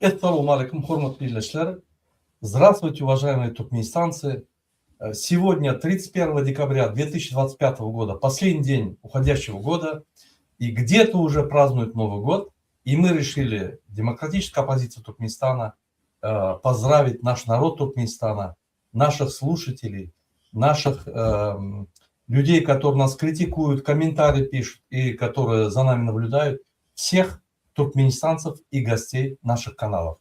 Ассаламу алейкум, хурматли иллячлар. Здравствуйте, уважаемые туркменистанцы. Сегодня 31 декабря 2025 года, последний день уходящего года, и где-то уже празднуют Новый год, и мы решили, демократическая оппозиция Туркменистана, поздравить наш народ Туркменистана, наших слушателей, наших людей, которые нас критикуют, комментарии пишут и которые за нами наблюдают, всех туркменистанцев и гостей наших каналов.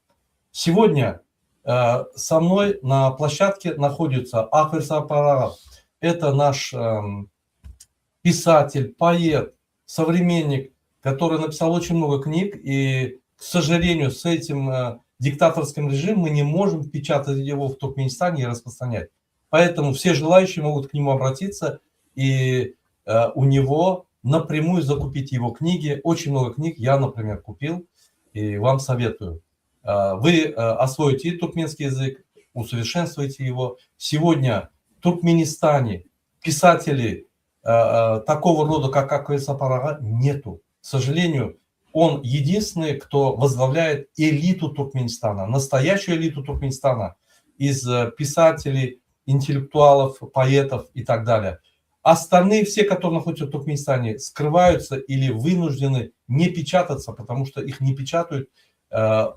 Сегодня со мной на площадке находится Ахвер Сапарагов. Это наш писатель, поэт, современник, который написал очень много книг. И, к сожалению, с этим диктаторским режимом мы не можем печатать его в Туркменистане и распространять. Поэтому все желающие могут к нему обратиться и у него напрямую закупить его книги. Очень много книг я, например, купил и вам советую. Вы освоите и туркменский язык, усовершенствуете его. Сегодня в Туркменистане писателей такого рода, как Ахвер Сапарагов, нету. К сожалению, он единственный, кто возглавляет элиту Туркменистана, настоящую элиту Туркменистана из писателей, интеллектуалов, поэтов и так далее. Остальные все, которые находятся в Туркменистане, скрываются или вынуждены не печататься, потому что их не печатают,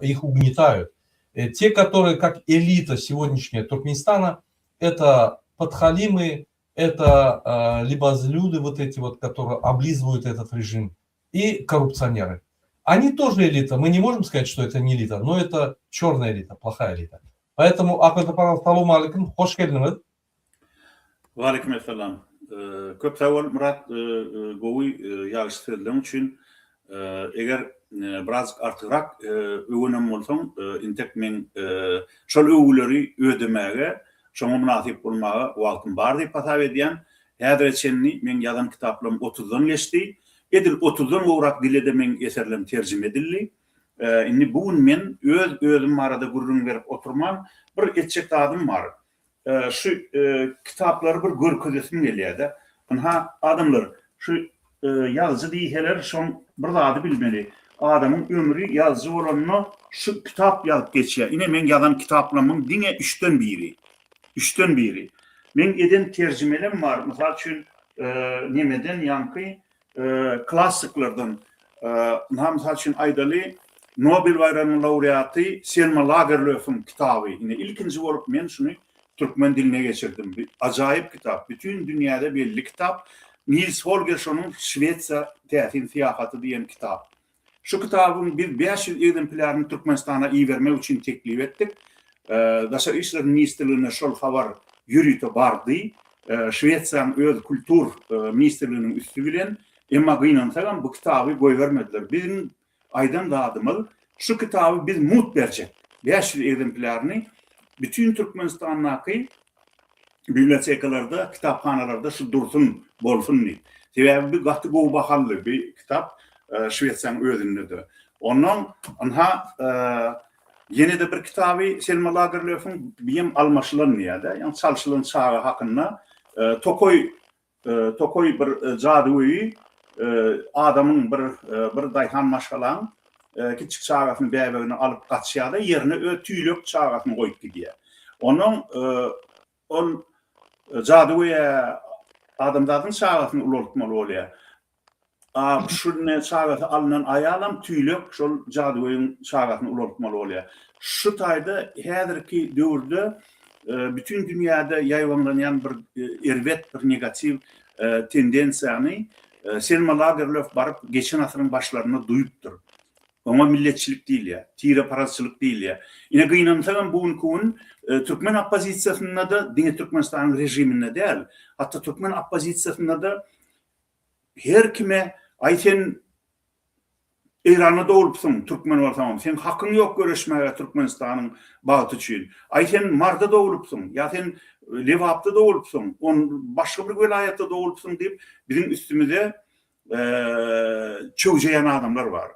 их угнетают. Те, которые как элита сегодняшняя Туркменистана, это подхалимы, это либо люди вот эти вот, которые облизывают этот режим, и коррупционеры. Они тоже элита. Мы не можем сказать, что это не элита, но это черная элита, плохая элита. Поэтому, ассаламу алейкум, хош келдиңиз. Ва алейкум ассалам. Köp sağ ol Murat, gowy ýaşdyrdyň üçin. Eger biraz artyrak öwünem bolsaň, intek men şol öwüleri ödemäge, şoňa münasip bolmaga wagtym bar diýip hasap edýän. Häzir etjenni men ýazan kitaplarym 30-dan geçdi. Edil 30-dan gowrak dilede men eserlerim terjime edildi. Indi bugün men özüm arada gurrun berip oturmam, bir etjek dadym bar. Şu kitapları bir görkezesim gelýär. Ha adamlar şu yazıcı diýheler şoň bir zady bilmeli. Adamın ömrü yazıcı bolanyny şu kitap ýazyp geçýär. Ine men ýazan kitaplarymyň diňe 3'den biri. 3'den biri. Men eden terjimelerim bar. Mysal üçin nemeden ýanky klassiklerden. Mysal üçin aýdaly Nobel bayramy laureaty Selma Lagerlöf'ün kitaby. Ine ilkinji bolup men şunu Türkmen diline geçirdim. Bir acayip kitap. Bütün dünyada belli kitap. Nils Holgersson'un Şveçya täsin siyahaty diýen kitap. Şu kitabın bir 500 egzemplaryny Türkmenistan'a iýermek üçin teklif etdik. Daşa işler ministrligine şol habar ýürüte bardy. Şveçýanyň öz kultur ministrliginiň üstü bilen emma gynansagan bu kitaby goýbermediler. Bizim aýdan dadymyz şu kitaby biz mut berjek. 500 egzemplaryny bütün Türkmenistan'daki bibliotekalarda, kitapxanalarda şu dursun, bolsun diye. Sebebi bir gatı gow bahally bir kitap Şweçýanyň özündedir. Ondan yine de bir kitabı Selma Lagerlöf'ün bilim almaşylanyňda, ýani çalşylan çağı hakynda Tokoy bir jaduwy adamın bir daýhan maşgalan kiçik çağatyny bäbegini alyp gaçýarda ýerine tüýlük çağatyny goýup gidýär. Onun jaduwy adamdadyň çağatyny ulatmaly bolýar. Şunu çağaty alynan aýalam tüýlük şol jaduwyň çağatyny ulatmaly bolýar. Şu taýda häzirki döwürde bütün dünýäde ýaýwanlanýan bir erwet, bir negativ tendensiýany Selma Lagerlöf baryp geçen asyryň başlaryna duýupdyr. Ona milletçilik değil ya, tire parasçılık değil ya. Yine gynansagan bugün Türkmen oppozisiýasyna da, diňe Türkmenistanyň rejimine değil, hatta Türkmen oppozisiýasyna da her kime aýten Eýranda dowulupsyň, Türkmen bolsaň, sen hakyň ýok göreşmäge Türkmenistanyň bagy üçin. Aýten Marda dowulupsyň, ýa sen Lewapda dowulupsyň, on başga bir welaýatda dowulupsyň diýip bizim üstümize çöwjeýän adamlar var.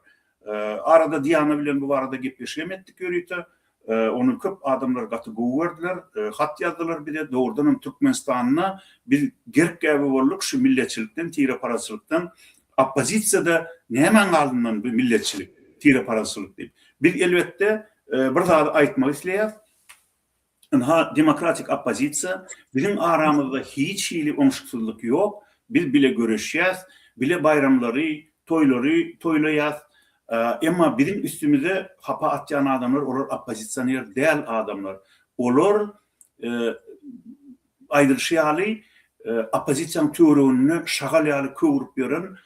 Arada Diýana bilen bu arada gepleşem etdik ýörüýte. Onu köp adamlar gaty gowy berdiler, hat ýazdylar bir de dowrudan Türkmenistanyna bir gerk käbi bolduk şu milletçilikden, tire parasçylykdan, oppozisiýada näme galdynyň bu milletçilik, tire parasçylyk diýip. Bir elbetde bir zat aýtmak isleýär. Ha, demokratik opozisiya bizim aramızda hiç hili omşuksuzluk yok. Biz bile görüşeceğiz, bile bayramları, toyları toylayacağız. Ama bizim üstümüze hapa atyan adamlar, olur opozisyoner değil adamlar. Olur ayrılışyalı opozisyon türünü şagalyalı kıvırıp gören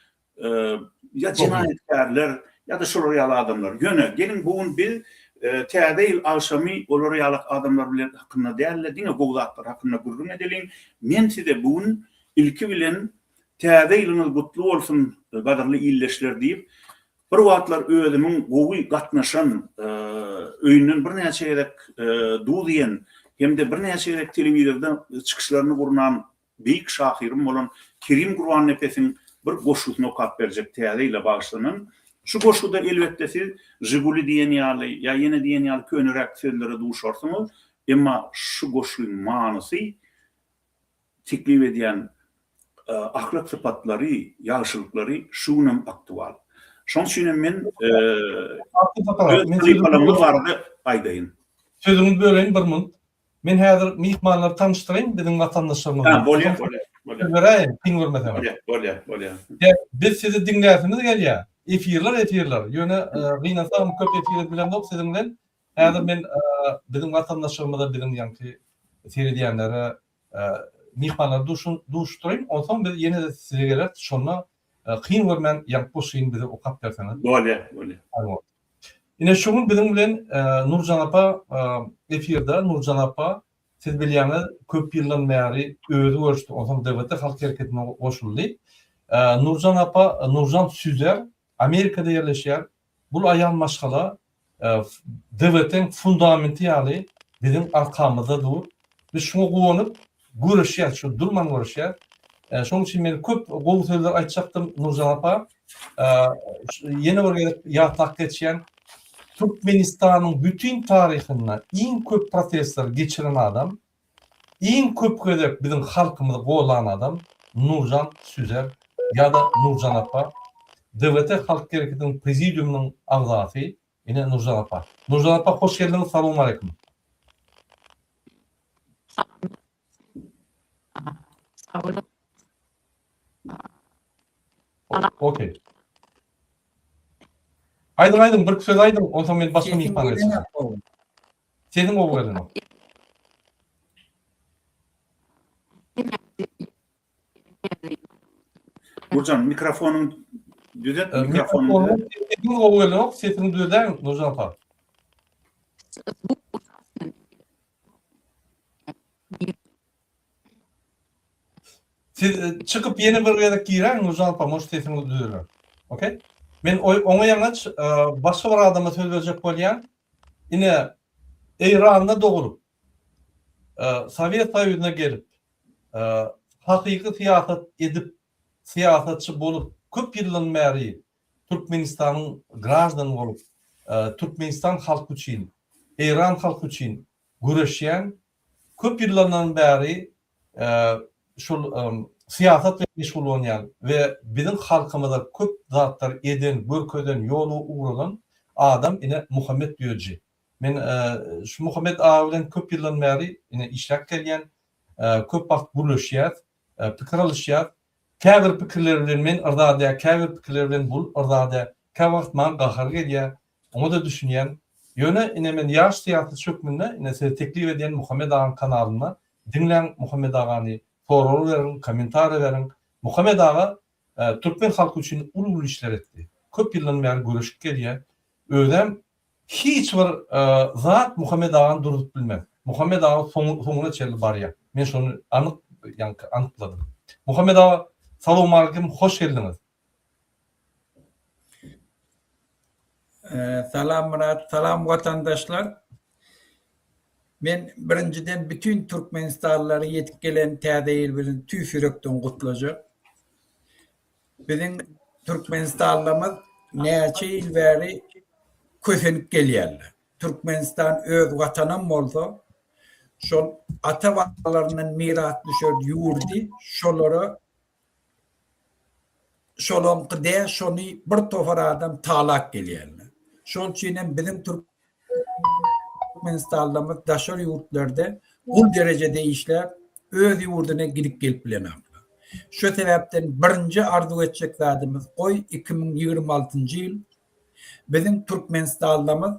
ya cinayetkarlar ya da şoloryalı adamlar. Yöne gelin bugün bir täze akşamy oloryalyk adamlar bilen hakkında değerli gowlatlar hakkında gurrun edelim. Men size bugün ilki bilen täze ýylyňyz gutly bolsun gadarly illeşler diýip bir wagtlar özümiň gowy gatnaşan öýünden bir näçe ýerek duw diýen hemde bir näçe ýerek telewizorda çykyşlaryny gurunan beýik şahyryň bolan Kerim Gurban Nepesiň bir goşugyna okap berjek täze ile bagyşlanan. Şu goşuda elbette siz Jiguli diýen ýaly ya ýene diýen ýaly könürek sözlere duşarsyňyz, emma şu goşuň manysy teklip edýän ahlak sypatlary, ýagşylyklary şunam aktual. Şoň üçin men men bardy aýdaýyn. Sözüňizi böleýin bir minut. Men häzir mihmanlary tanıştyraýyn bizim watandaşlarymyz. Ha, bolýar. Bolýar. Biz sizi dinläsiniz gelýär. Efirler. Ýöne gynasam köp efir bilen dok sizin bilen. Häzir men bizim watandaşlarymyza bizim ýanky seredýänlere mihmanlar duşturayım. Ondan biz yine de size gelir. Şonla kıyın vermen ýanky boşyň bize okap berseniz. Bolýar. Yine şoň bizim bilen Nurjan apa efirde Nurjan apa siz bilýäňiz köp ýyldan bäri özü görüşdi. Ondan devlet halk hereketine goşuldy. Nurjan apa Nurjan Süzer Amerikada yerleşýär. Bul aýan maşgala devletin fundamenti ýaly bizim arkamızda dur. Biz şoňa gowanyp görüşýär, şu durman görüşýär. Şoň üçin men köp gowy sözler aýtjakdym Nurjan apa. Ýene bir ýatlak geçýän Türkmenistanyň bütün taryhyna iň köp protestler geçiren adam, iň köp ködek bizim halkymyzy gowalan adam Nurjan Süzer ýa-da Nurjan apa. DWT Halk Hereketi'nin prezidiumynyň agzasy ine Nurjan apa. Nurjan apa hoş geldiňiz. Salamu alaykum. Okey. Aydın bir söz aydın. O zaman ben başka mihman etsin. Senin o gelin o. Nurjan mikrofonun düzelt mikrofonunu. Senin o gelin o. Sesini düzelten Nurjan apa. Siz çıkıp yeni bir yere giren Nurjan apa. Moş sesini düzelir. Okey? Men oňa ýalňaç başga bir adama söz berjek bolýan. Ine Eýranda dogulup Sowet Soýuzyna gelip hakyky siýasat edip siýasatçy bolup köp ýyldan bäri Türkmenistanyň grażdany bolup Türkmenistan halky üçin, Eýran halky üçin güreşýän köp ýyllardan bäri şol siýasat meşgul bolýan we bizim halkymyza köp zatlar eden, börköden, ýolu uğralan adam ine Muhammed Diýoji. Men şu Muhammed ağa bilen köp ýyldan bäri ine işlek gelýän, köp wagt buluşýar, pikir alışýar. Käbir pikirler bilen men ardada, käbir pikirler bilen bul ardada, käbir wagt man gahar gelýär. Onu da düşünýän. Ýöne ine men ýaş siýasat çökmünde ine size teklip edýän Muhammed ağa kanalyna dinleň Muhammed agany soraw berin, komentar berin. Muhammed ağa Türkmen halky üçin ulul işler etdi. Köp ýyldan bäri görüşip gelýär. Ödem hiç bir zat Muhammed ağany durup bilmez. Muhammed ağa soňuna çeldi barýar. Men şonu anykladym. Muhammed ağa, salamu alaykum, hoş geldiňiz. Salam Murat, salam vatandaşlar. Men birinciden bütün Türkmenistanlıları yetip gelen täze bilen tüy yürekden gutlajak. Bizim Türkmenistanlymyz näçe ýyl bäri kösenip gelýärler. Türkmenistan öz watanam bolsa, şol ata-babalarynyň miras düşer ýurdy, şolary şolonqyda şony bir tofar adam talak gelýärler. Şol üçin bizim Türkmenistanlımız daşar yurtlarda bu derecede işler öz yurduna gidip gelip bilen. Şu sebepten birinci arzu edecek zadımız koy 2026 yıl bizim Türkmenistanlımız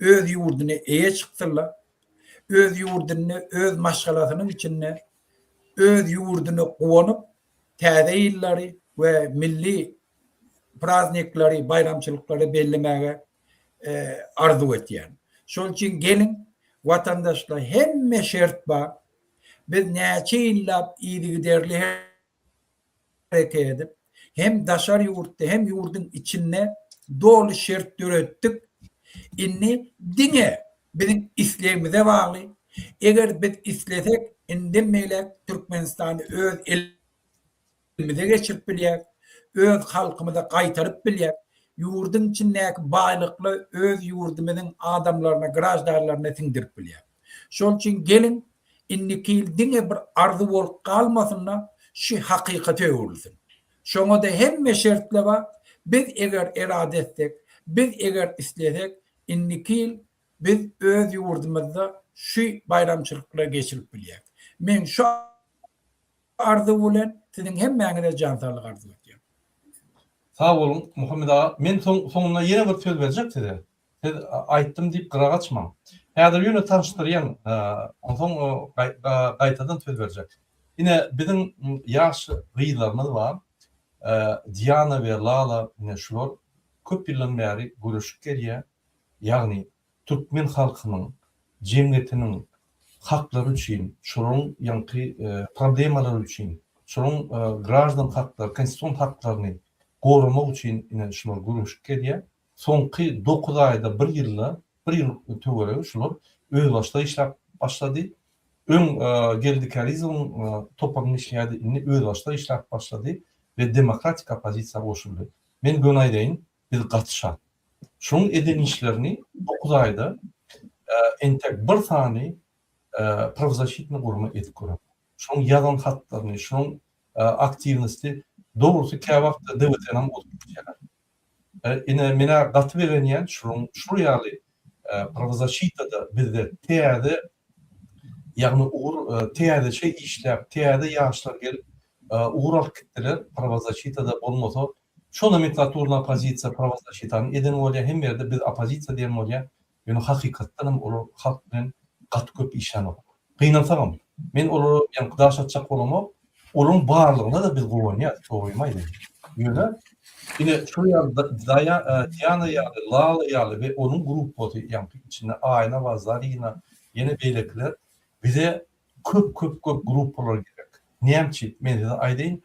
öz yurduna eye çıksınlar. Öz yurdunu, öz maşgalasının içine, öz yurdunu kuvanıp, täze yılları ve milli praznikleri, bayramçılıkları bellemeye arzu etýän. Şol için gelin, vatandaşlar hemme şert var. Biz näçe ýyllap iyiligi derli hareket edip, hem daşar yurtda hem yurdun içine dolu şert dörettik. İnni dine bizim isleýimize bagly. Eger biz islesek, indemeýlek Türkmenistan'ı öz elimize geçirip bilýär, öz halkymyza gaýtaryp bilýär. Yurdun içindäki baýlykly öz yurdumyzyň adamlaryna, graždarlaryna siňdirip bilýär. Şol için gelin, inniki dine bir arzu bolup kalmasınlar, şu hakikate öwrülsin. Şoňa da hemme şertler var. Biz eger irade etsek, biz eger islesek, inniki biz öz yurdumuzda şu bayramçılıkla geçirip bilýär. Men şu arzu bilen sizin hemmeňize can sağlyk arzu etýär. Sağ olun Muhammed ağa. Men soňuna ýene bir söz berjek size. Siz aýtdym diýip gyra gaçmaň. Häzir ýöne tanıştyrýan, soň gaýtadan söz berjek. Ine bizim ýaşy gyýlarymyz bar. Diana we Lala ine şular köp ýyldan bäri görüşip gelýär. Ýagny Türkmen halkynyň jemgyýetiniň haklary üçin, şonuň ýanky problemalary üçin, şonuň graždan haklary, konstitusiýon haklaryny gorumak üçin ine şular görüşip gelýär. Soňky 9 aýda 1 ýyl töwereg şular öz başda işläp başlady. Öň geldikarizyň topagyny işlädi, indi öz başda işläp başlady we demokratik opozisiýa goşuldy. Men gün aýdaýyn biz gatşap. Şoň eden işlerini 9 aýda entek bir sany pravozащитny gurma edip görüp. Şoň ýazan hatlaryny, şoň aktivnosti dogrusu käwagtda DVT-nam oturup ine mena gaty berenýän şu ýaly pravozащитада bizde täze ýagny täze şey işläp, täze ýaşlar gelip uğrak kitler pravozащитада bolmasa şu nomenklaturna opozisiýa pravozащитany eden bolýar hem ýerde biz opozisiýa diýen bolýar. Ýöne hakykatdan ol halk bilen gat köp işlänýär. Gynalsam men olary ýa-ni daşatjak bolamok, olaryň barlygyna da biz gowanýar, toýmaýdy. Ýöne ine şu ýa Diana ýaly, Lala ýaly we onuň grupy ýa-ni içinde aýna bazlaryna ýene beýlekler bize köp gruplar gerek. Näçe men de aýdaýyn.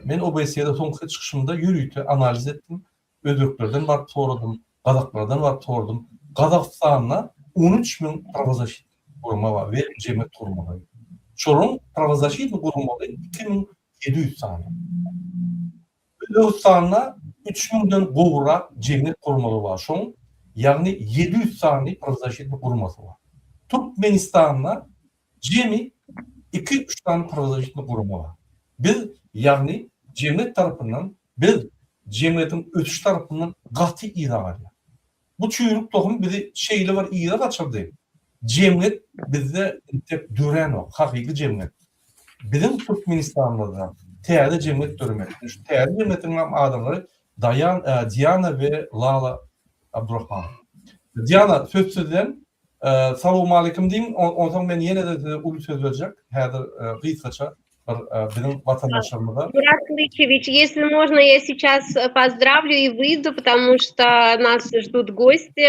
Men OBS'de soňky çykyşymda ýürüýte analiz etdim. Özbeklerden baryp soradym, gazaklardan baryp sordum. Gazakstanda 13.000 pravozащитny gurma bar we jemgyýet gurma bar. Şonuň pravozащитny gurmaly 2700 sany. Özbekistan'da 3000'den gowrak jemgyýet gurmaly bar. Şoň ýagny 700 sany pravozащитny gurmasy bar. Türkmenistan'da jemi 2-3 tane pravozащитny gurma bar. Biz ýagny jemgyýet tarapyndan, biz jemgyýetiň ötüş tarapyndan gaty ýa. Bu çüýrük tohum bizi şeýle bir ýere gaçyrdy. Jemgyýet bizde tek düren o, hakyky jemgyýet. Bizim Türkmenistan'da täze jemgyýet döremek. Şu täze jemgyýetiň adamlary Diana we Lala Abdurrahman. Diana söz sözden Salamu aleykum diýin, ondan men ýene de uly söz berjek. Häzir gysgaça bizim vatandaşlarımıza. Мурат Клычевич, если можно, я сейчас поздравлю и выйду, потому что нас ждут гости.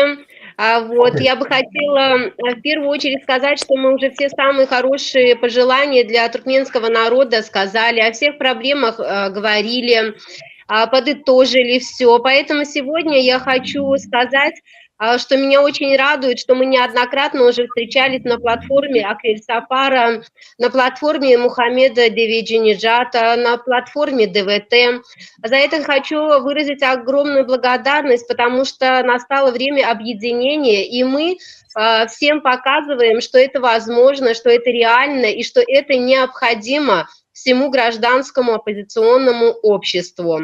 Вот, я бы хотела в первую очередь сказать, что мы уже все самые хорошие пожелания для туркменского народа сказали, о всех проблемах говорили, подытожили все. Поэтому сегодня я хочу сказать, что меня очень радует, что мы неоднократно уже встречались на платформе Акель Сафара, на платформе Мухаммеда Деведжинеджата, на платформе ДВТ. За это хочу выразить огромную благодарность, потому что настало время объединения, и мы всем показываем, что это возможно, что это реально, и что это необходимо всему гражданскому оппозиционному обществу.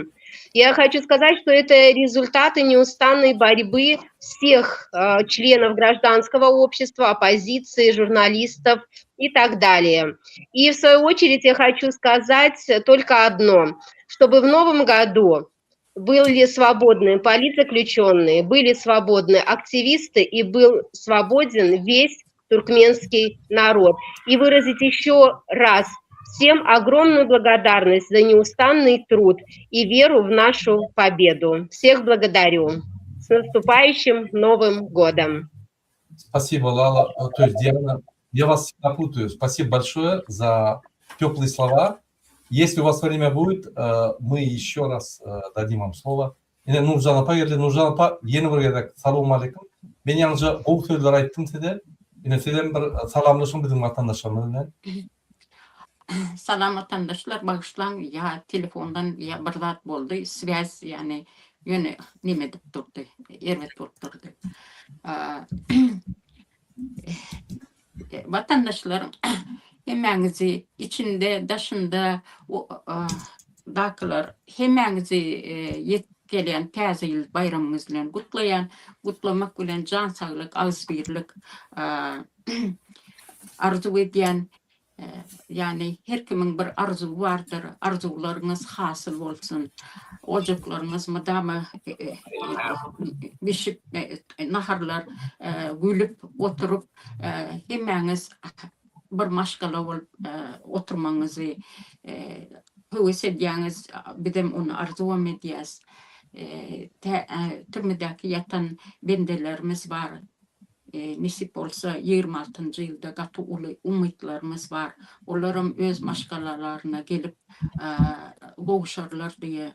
Я хочу сказать, что это результаты неустанной борьбы всех членов гражданского общества, оппозиции, журналистов и так далее. И в свою очередь я хочу сказать только одно, чтобы в новом году были свободны политзаключенные, были свободны активисты и был свободен весь туркменский народ. И выразить еще раз всем огромную благодарность за неустанный труд и веру в нашу победу. Всех благодарю. С наступающим Новым годом! Спасибо, Лала. То есть, Диана, я вас всегда путаю. Спасибо большое за теплые слова. Если у вас время будет, мы еще раз дадим вам слово. Yine Nurcan Apa geldi. Nurcan Apa yeni bir yerde. Selamun aleyküm. Ben yalnızca o sözler ayttım size. Yine sizden bir salamlaşın bizim vatandaşlarımızla. Salam vatandaşlar, bağışlan ya telefondan ya bir zat oldu. Svязь yani yöne nime dip durdu. Ervet durdu. Vatandaşlarım hemenizi içinde, dışında dakılar hemenizi gelen təzə il bayramımız bilen kutlamak bilen can sağlık, ağız birlik arzu ediyen yani her kimin bir arzu vardır. Arzularınız hasıl olsun. Ocaklarınız madama bişip naharlar gülüp oturup hemeniz bir maşgala olup oturmanızı hüves ediyeniz bizim onu arzu ediyez. Türmedeki yatan bendelerimiz var. Nisip olsa 26. yılda katı umutlarımız var. Onların öz maşgalalarına gelip boğuşarlar diye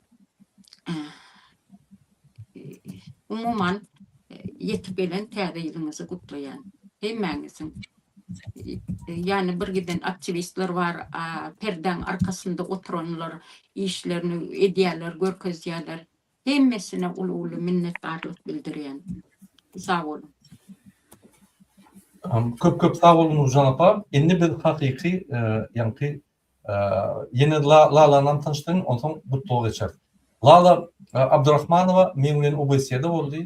umuman yetip gelen tarihinizi kutlayan hemenizin. Yani bir giden aktivistler var, perden arkasında oturanlar, işlerini ediyorlar, görkezliyorlar. Hemmesine ulu minnettarlık bildiriyen. Sağ olun. Köp sağ olun Nurcan Apa. Endi bir hakiki yani yine Lala'nın tanıştığın ondan mutlu geçer. Lala Abdurrahmanova memnun OBS'de oldu.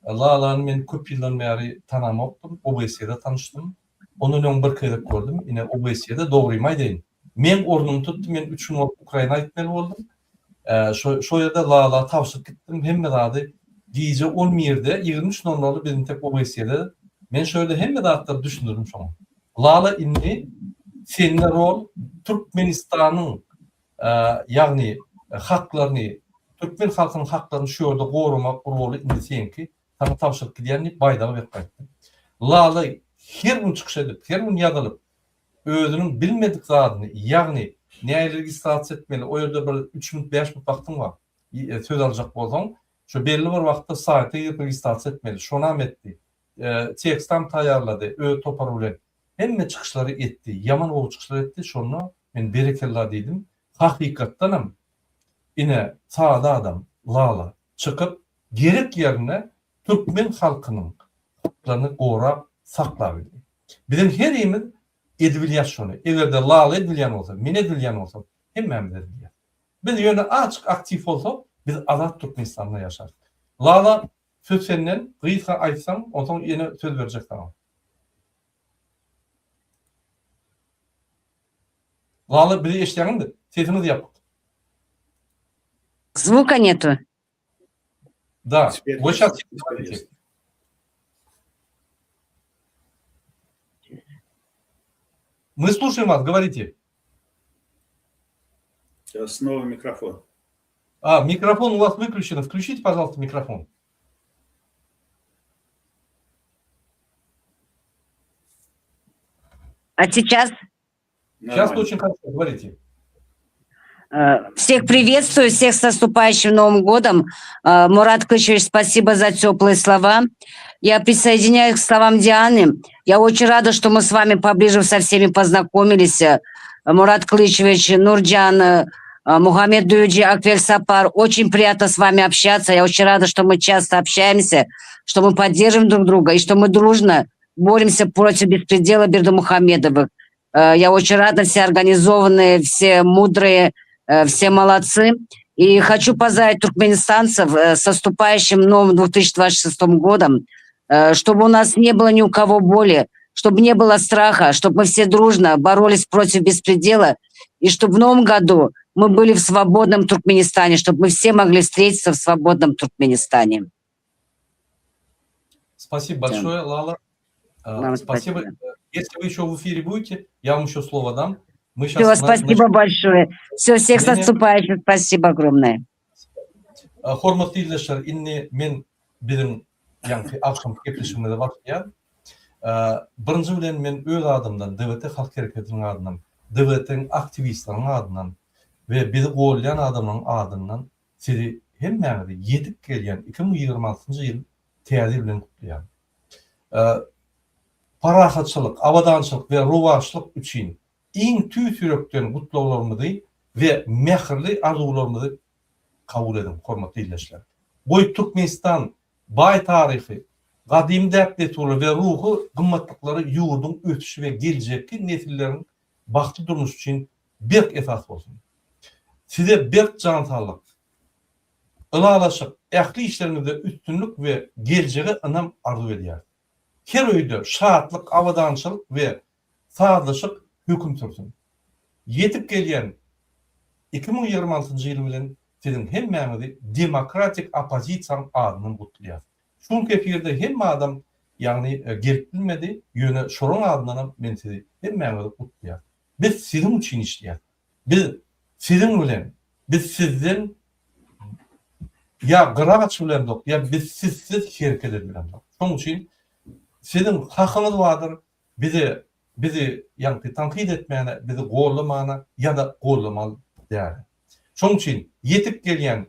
Lala'nın ben köp yıldan beri tanımaktım. OBS'de tanıştım. Onun bir kere gördüm. Yine OBS'de doğruyum deyin. Men ornumu tuttum. Ben 3 gün Ukrayna gitmeli oldum. Şu yerde Lala tavsiye gittim. Hem de adı gece 11'de 23.00'da bizim tek OBS'de. Ben şöyle hem de hatta düşündüm şu an. Lala inni senin rol Türkmenistan'ın yani haklarını, Türkmen halkının haklarını şu yerde korumak rolü inni seninki sana tavsiye gidiyenlik baydağı beklettim. Lala her gün çıkış edip, her gün yazılıp özünün bilmedik zadını yani ne registrasyon etmeli o yerde bir 3 minut 5 minut vaktin var. Söz alacak bolsam şu belli bir vakti saate registrasyon etmeli. Şonam etti. Tekstam tayarladı, toparladı. Hemme çıkışları etti, yaman o çıkışları etti. Şunu ben berekeller dedim. Hakikattanım. Yine sağda adam Lala çıkıp gerek yerine Türkmen halkının haklarını koruyup saklabildi. Bizim her yerimiz ediliyat şunu. Eğer de Lala ediliyan olsa, men ediliyan olsa hemmemiz ediliyan. Biz yöne açık aktif olsa biz azat Türkmenistan'da yaşarız. Lala söz senden, kıysa aytsam, ondan yine söz verecek tamam. Lala biri eşleyenin sesini yap. Звука нету. Да, Теперь вот сейчас. есть. Мы слушаем вас, говорите. Снова микрофон. Микрофон у вас выключен. Включите, пожалуйста, микрофон. А сейчас? Сейчас очень хорошо, говорите. Всех приветствую, всех с наступающим Новым годом. Мурат Клычевич, спасибо за теплые слова. Я присоединяюсь к словам Дианы. Я очень рада, что мы с вами поближе со всеми познакомились. Мурат Клычевич, Нурджан, Мухаммед Дуюджи, Аквель Сапар. Очень приятно с вами общаться. Я очень рада, что мы часто общаемся, что мы поддерживаем друг друга и что мы дружно боремся против беспредела Бердымухамедовых. Я очень рада, все организованные, все мудрые, все молодцы. И хочу поздравить туркменистанцев с наступающим новым 2026 годом, чтобы у нас не было ни у кого боли, чтобы не было страха, чтобы мы все дружно боролись против беспредела, и чтобы в новом году мы были в свободном Туркменистане, чтобы мы все могли встретиться в свободном Туркменистане. Спасибо большое, Лала. Вам Спасибо. спасибо. Если вы еще в эфире будете, я вам еще слово дам. Мы Все, сейчас спасибо большое. Все, всех с Не-не. наступающим. Спасибо огромное. Hormatly izleyiciler, inni men bizim yankı akşam kepleşimde başlayan. Birinci bilen men öz adımdan, DVT Halk Hareketi'nin adından, DVT'nin aktivistlerinin adından ve bizi gollayan adamın adından sizi hem mağda yetip gelyen 2026 yıl teyadi bilen kutlayan. Parahatçılık, avadançılık ve ruvaçlık üçün en tüy sürekten kutlularımızı ve mehirli arzularımızı kabul edin, hormatly izleyiciler. Bu Türkmenistan bay tarihi, kadim depleturu ve ruhu kımmatlıkları yurdun ötüşü ve geleceki nesillerin baktı durmuş için bir esas olsun. Size bir cansallık, ılalaşık, ehli işlerimizde üstünlük ve geleceğe anam arzu ediyor. Her öyde şahatlık, avadançılık ve sağlaşık hüküm sürsün. Yetip gelen 2026 yıl bilen sizin hem mehmedi demokratik opozisiyanın adının kutlayar. Çünkü efirde hem adam yani gelip bilmedi yöne şorun adından men sizi hem mehmedi kutlayar. Biz sizin için işleyer. Biz sizin bilen, biz sizden ya gıraç bilen yok, ya biz sizsiz hareket bilen yok. Onun için sizin hakkınız vardır. Bizi yani tankit etmeyene, bizi gollamana ya da gollamalı değerli. Şoň üçin yetip gelýän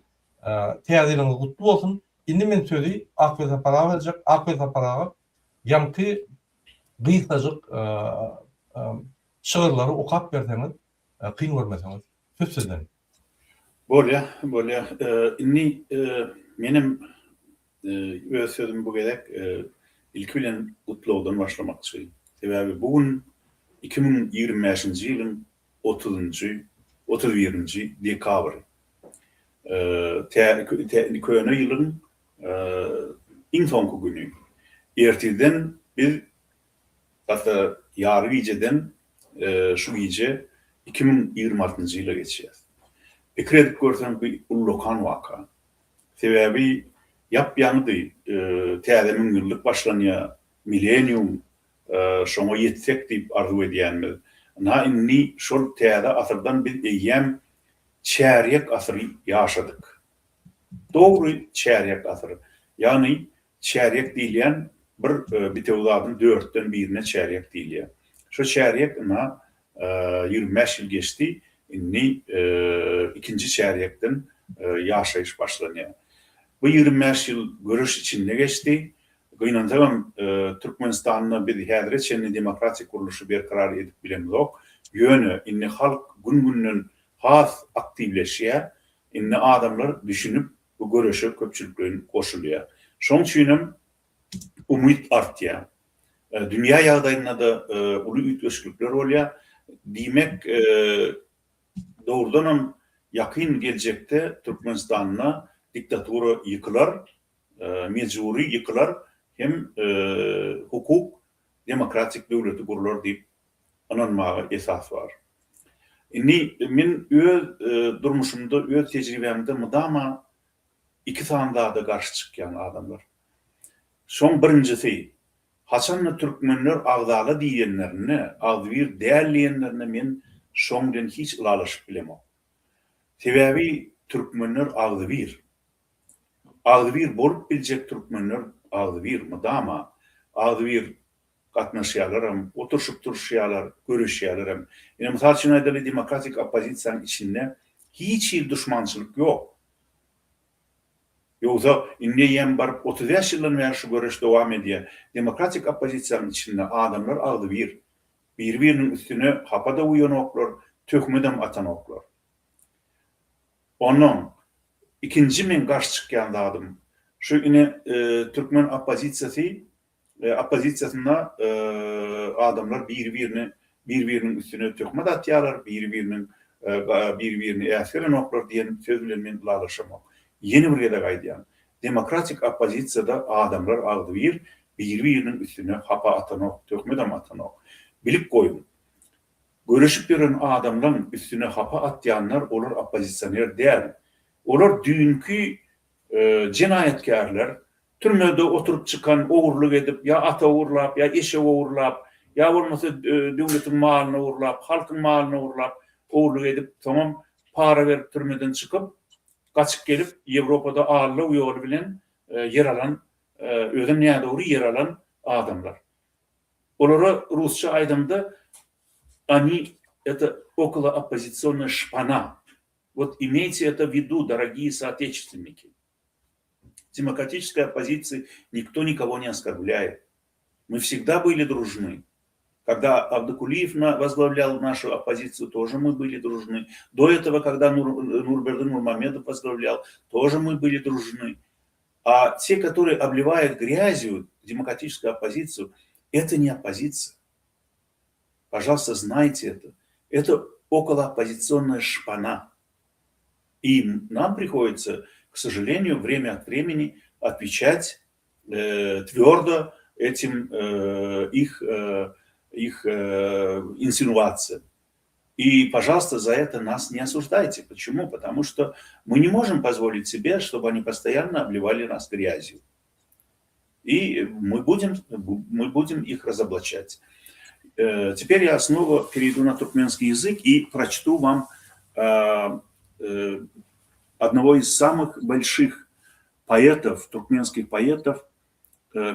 täzeliňiz gutly bolsun. Indi men sözi Akbet Aparaga berjek. Akbet Aparaga ýamky gysgaçyk şygyrlary okap berseňiz, kyn görmeseňiz. Söz sizden. Bolýa. Inni menim öz sözüm bu gerek ilk bilen gutlugdan başlamakçy. Sebäbi bugün 2025-nji ýylyň 31-nji dekabr. Köne ýylyň iň soňky güni. Erteden biz hatta ýary geceden şu gece 2026-njy ýyla geçýär. Pikir edip görsem bir ullukan vaka. Sebäbi ýapýany täze müňürlük başlanýar, millenium şoňa ýetsek diýip arzu edýänmiz. Na inni şol täze asyrdan biz eýem çäriýek asyry ýaşadyk. Dogry çäriýek asyry. Ýani çäriýek diýilýän bir bitewladyň 4-den 1-ne çäriýek diýilýär. Şo çäriýek na 25 ýyl geçdi. Inni ikinci çäriýekden ýaşaýyş başlanýar. Bu 25 ýyl görüş içinde geçdi. Gynanjagam Türkmenistanyň bir häzir çenli demokratik kuruluşy berkarar edip bilemizok. Ýöne inni halk gün-günden has aktivleşýär. Inni adamlar düşünüp bu görüşe köpçüliklerin koşulýar. Şoň üçin umyt artýar. Dünýä ýagdaýynda da uly ütgeçlikler bolýar. Diýmek doğrudan yakın gelecekte Türkmenistan'na diktatura yıkılar, mecburi yıkılar, hem hukuk, demokratik devleti kurulur deyip anılmağa esas var. Men öz durmuşumda, öz tecrübemde mıdama iki sandağda karşı çıkan adamlar. Son birincisi, haçanlı Türkmenler ağdalı diyenlerine, ağdavir değerleyenlerine men şoňdan hiç ulalaşyp bilemok. Sebäbi Türkmenler ağdavir. Ağdavir bolup biljek Türkmenler ağdavir mıdama ağdavir gatnaşýarlar, oturşup duruşýarlar, görüşýärler. Ýani mysal üçin aýdaly demokratik opozisiýanyň içinde hiç ýyl düşmançylyk ýok. Ýogsa indi ýem baryp 35 ýyldan beri şu görüş dowam edýär. Demokratik opozisiýanyň içinde adamlar ağdavir. Bir-birinin üstüne hapada uyanoklar, tökmedem atanoklar. Onun ikinci men karşı çıkan adım. Şu yine Türkmen opozisiyasında adamlar birbirinin üstüne tökme atýarlar, birbirinin bir-birini äseren oklar diyen söz bilen men ulalaşamak. Yeni bir ýerde gaýdýan. Demokratik opozisiyada adamlar agdy bir-biriniň üstüne hapa atanok, tökmedem atanok. Bilip goýun. Görüşüp bilen adamlaryň üstüne hapa atýanlar olar opozisiýoner däl. Olar dünkü cinayetkarlar, türmede oturup çıkan, oğurluk edip, ya ata uğurlap, ya eşe uğurlap, ya olmasa devletin malını uğurlap, halkın malını uğurlap, oğurluk edip, tamam, para verip türmeden çıkıp, kaçıp gelip, Avrupa'da ağırlığı yolu bilen yer alan, ödem neye doğru yer alan adamlar. Olara Rusça aydamda, они, это около оппозиционная шпана. Вот имейте это в виду, дорогие соотечественники. Демократической оппозиции никто никого не оскорбляет. Мы всегда были дружны. Когда Абдукулиев возглавлял нашу оппозицию, тоже мы были дружны. До этого, когда Нурбердин Нурмамедов возглавлял, тоже мы были дружны. А те, которые обливают грязью демократическую оппозицию, это не оппозиция. Пожалуйста, знайте это. Это околооппозиционная шпана. И нам приходится, к сожалению, время от времени отвечать твердо этим их инсинуациям. И, пожалуйста, за это нас не осуждайте. Почему? Потому что мы не можем позволить себе, чтобы они постоянно обливали нас грязью. И мы будем их разоблачать. Теперь я снова перейду на туркменский язык и прочту вам одного из самых больших поэтов, туркменских поэтов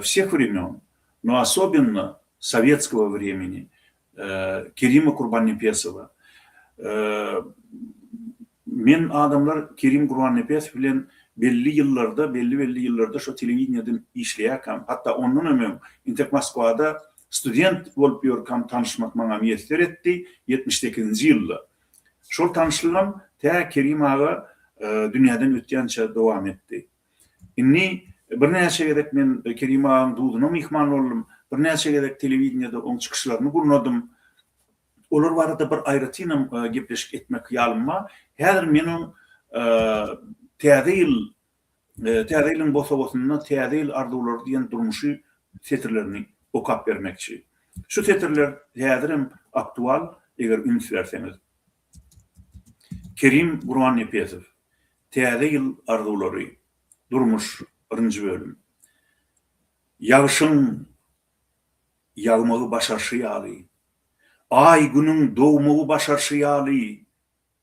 всех времен, но особенно советского времени, Керима Курбаннепесова. Men adamlar Kerim Kurbannepes bilen belli yıllarda şu televizyondan işleýärkam, hatta ondan ömüm Intek Moskvada student bolup ýörkam tanışmak maňa meýesler etdi 78-nji ýylda. Şol tanışlygam ta Kerim aga dünýäden ötýänçe dowam etdi. Inni bir näçe gerek men Kerim agaň duduny mihman boldum. Bir näçe gerek televizyonda oň çykyşlaryny gurnadym. Olar barada bir aýratynam gepleşik etmek ýalymma. Häzir meniň täze bosabosyna täze arzuwlar diýen durmuşy setirlerini okap bermekçi. Şu setirler häzirim aktual eger üns berseňiz. Kerim Gurbannepesow. Täze ýyl arzuwlary. Durmuş 1-nji bölüm. Ýagşyň ýagmagy başarşy ay günün doğmagy başarşy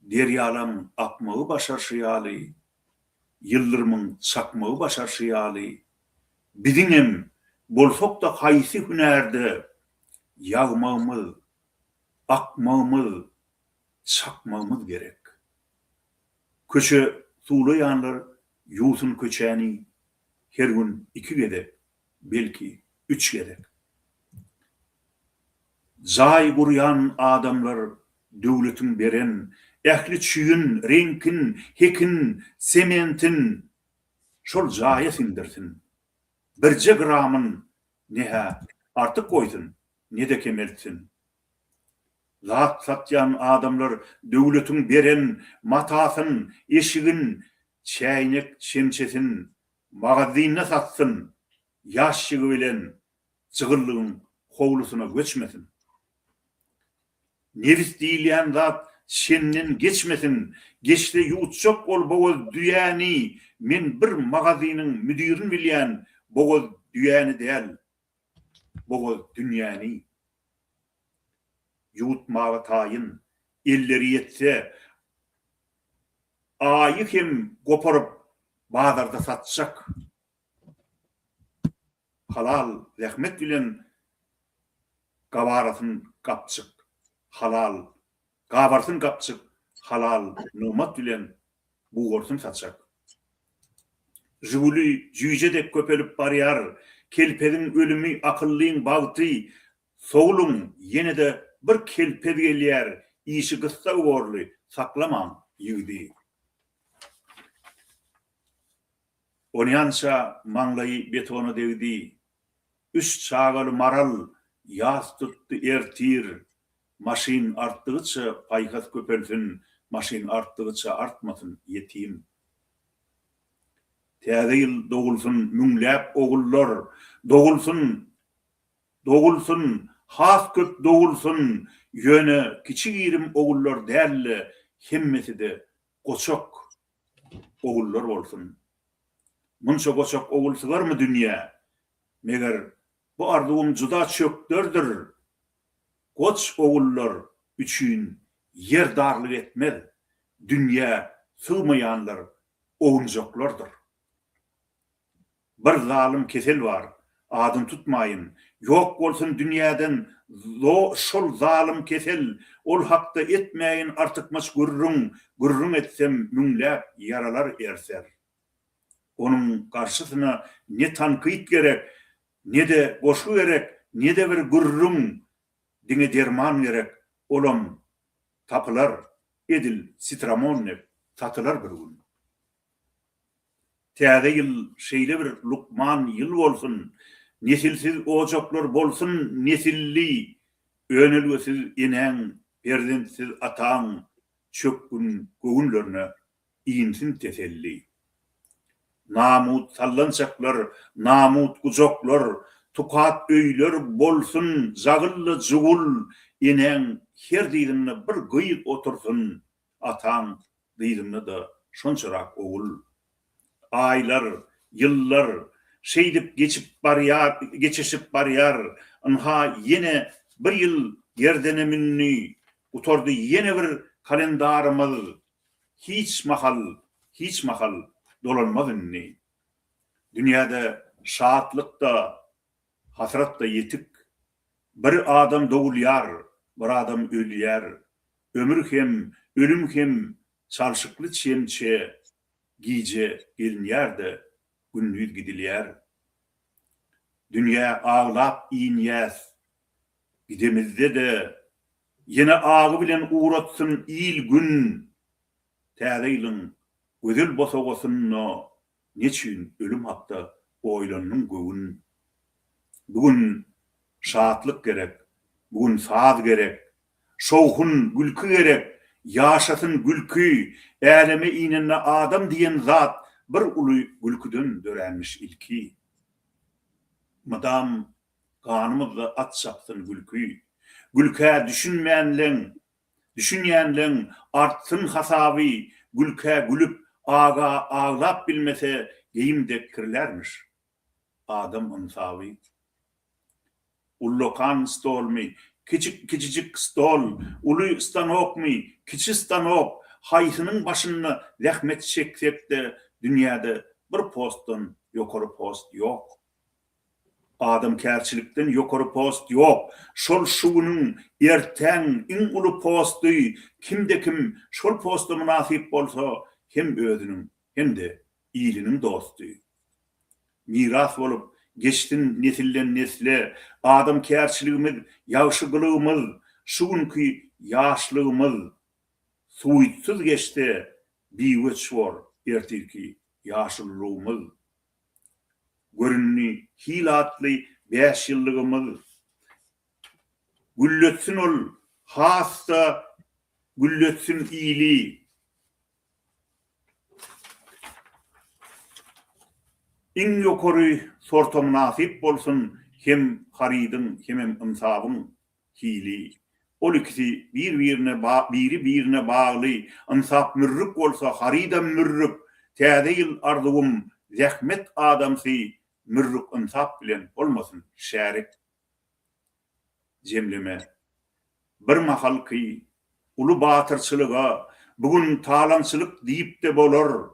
deryalam akmagy başarşy yıldırımın çakmagy başarşy biziňem bolsak da haýsy hünärde ýagmagymyz, akmagymyz, çakmagymyz gerek. Köçe suwlaýanlar ýuwsun köçäni her gün 2 gedek, belki 3 gedek. Zay guryan adamlar döwletin beren, ähli çüýün, renkin, hekin, sementin şol jaýa sindirsin. Birje gramyn neha artyk goýdun, nede kemeltsin. Zat satýan adamlar döwletin beren matasyn, eşigin, çäýnek, şemçesin, magazyna satsyn, ýaşçygy bilen çygyrlygyň howlusyna göçmesin. Nefis diýilýän zat şenden geçmesin, geçde ýutjak ol bogoz düýäni, men bir magazynyň müdirini bilýän bogoz düýäni däl, bogoz dünýäni. Ýutmagy taýyn, elleri ýetse, aýy hem goparyp bazarda satjak. Halal rahmet bilen gabarasyn gapçyk. Halal, gabarsın kapçık, halal, numat bilen buğursun satacak. Jüvülü jüyjedek köpelip barýar, kelpedin ölümü akıllyň bagty, soğulun yine de bir kelped gelýär, işi gıssa uğurly, saklamam ýigdi. Onyança maňlaýy betonu degdi, üç çağaly maral, ýas tutdy ertir, maşin artdygyça paýhas köpelsin, maşin artdygyça artmasyn yetim. Täze ýyl dogulsun müňläp ogullar, dogulsun, has köp dogulsun, ýöne kiçik irim ogullar dälle, hemmesi de goçak ogullar bolsun. Munça goçak ogulsylarmy dünýä? Meger bu arzuwum juda çökdürdir. Goç ogullar üçin yer darlyk etmez. Dünýä sığmayanlar ogunjaklardyr. Bir zalim kesel var, adım tutmayın. Yok bolsun dünýäden şol zalim kesel, ol hakda etmeyin artykmaç gürrüň etsem müňläp yaralar erser. Onun karşısına ne tanqid gerek, ne de goşu gerek, ne de bir gürrüň diňe derman gerek. Olam tapılar, edil sitramon ne satılar bir gün. Täze ýyl şeýle bir lukman ýyl bolsun, nesilsiz ojaklar bolsun, nesilli, önelgesiz inen, perzentsiz atan, çökgün göwünlerine iýinsin teselli. Namut sallançaklar, namut gujaklar, tukat öýler bolsun, jagylly jugul, inen her diýdinde bir gyýyk otursun, atan diýdinde da şonçarak ogul. Aylar, yıllar şeydip geçişip barýar, anha yine bir yıl gerdene minni, utordu yine bir kalendarymyz, hiç mahal dolanmaz inni. Dünýäde şatlykda, hasratda yetik, bir adam dogulýar, bir adam ölýär, ömür hem, ölüm hem çalşykly çemçe, giýje gelinýärde, günnüz gidilýär. Dünýä ağlap iýinýäs, gidemizde de ýene agy bilen uğratsyn il gün. Täze ýylyň gözel bosagosyny neçin ölüm hakda oýlanyň göwün. Bugün şatlyk gerek, bugün saz gerek, şowhun gülkü gerek, yaşasın gülkü, äleme iňinde adam diýen zat bir uly gülküden dörenmiş ilki. Madam kanymyzda at çapsyn gülkü, gülkä düşünýänleň artsyn hasaby, gülkä gülüp aga ağlap bilmese geýimde kirlermiş. Adam insaby. Ullokan stolmy, kiçicik stol, uly stanokmy, kiçi stanok, haýsynyň başyny zähmet çeksek de dünýäde bir postdan ýokary post ýok. Adam kärçilikden ýokary post ýok. Şol şuwunyň erteň iň uly posty kimde kim şol postda munasip bolsa hem özüniň hem de ýylanyň dosty. Miras bolup geçtin nesilden nesile, adam kärçiligimiz, ýagşygylygymyz, şuňky ýaşlygymyz suýtsyz geçdi, biwet şor ertirki ýaşyllygymyz. Görünni hilatly 5 ýyllygymyz. Gülletsin ol, hasta gülletsin iyili. İň ýokary sorta munasip bolsun hem haridyň hem imsabyň hili. Ol ikisi biri-birine bagly, imsap mürrük bolsa haridam mürrük, täze ýyl arzuwum zähmet adamsy mürrük imsap bilen bolmasyn şärik. Jemleme. Bir mahalky uly batyrçylyga, bugün talançylyk diýip de bolar.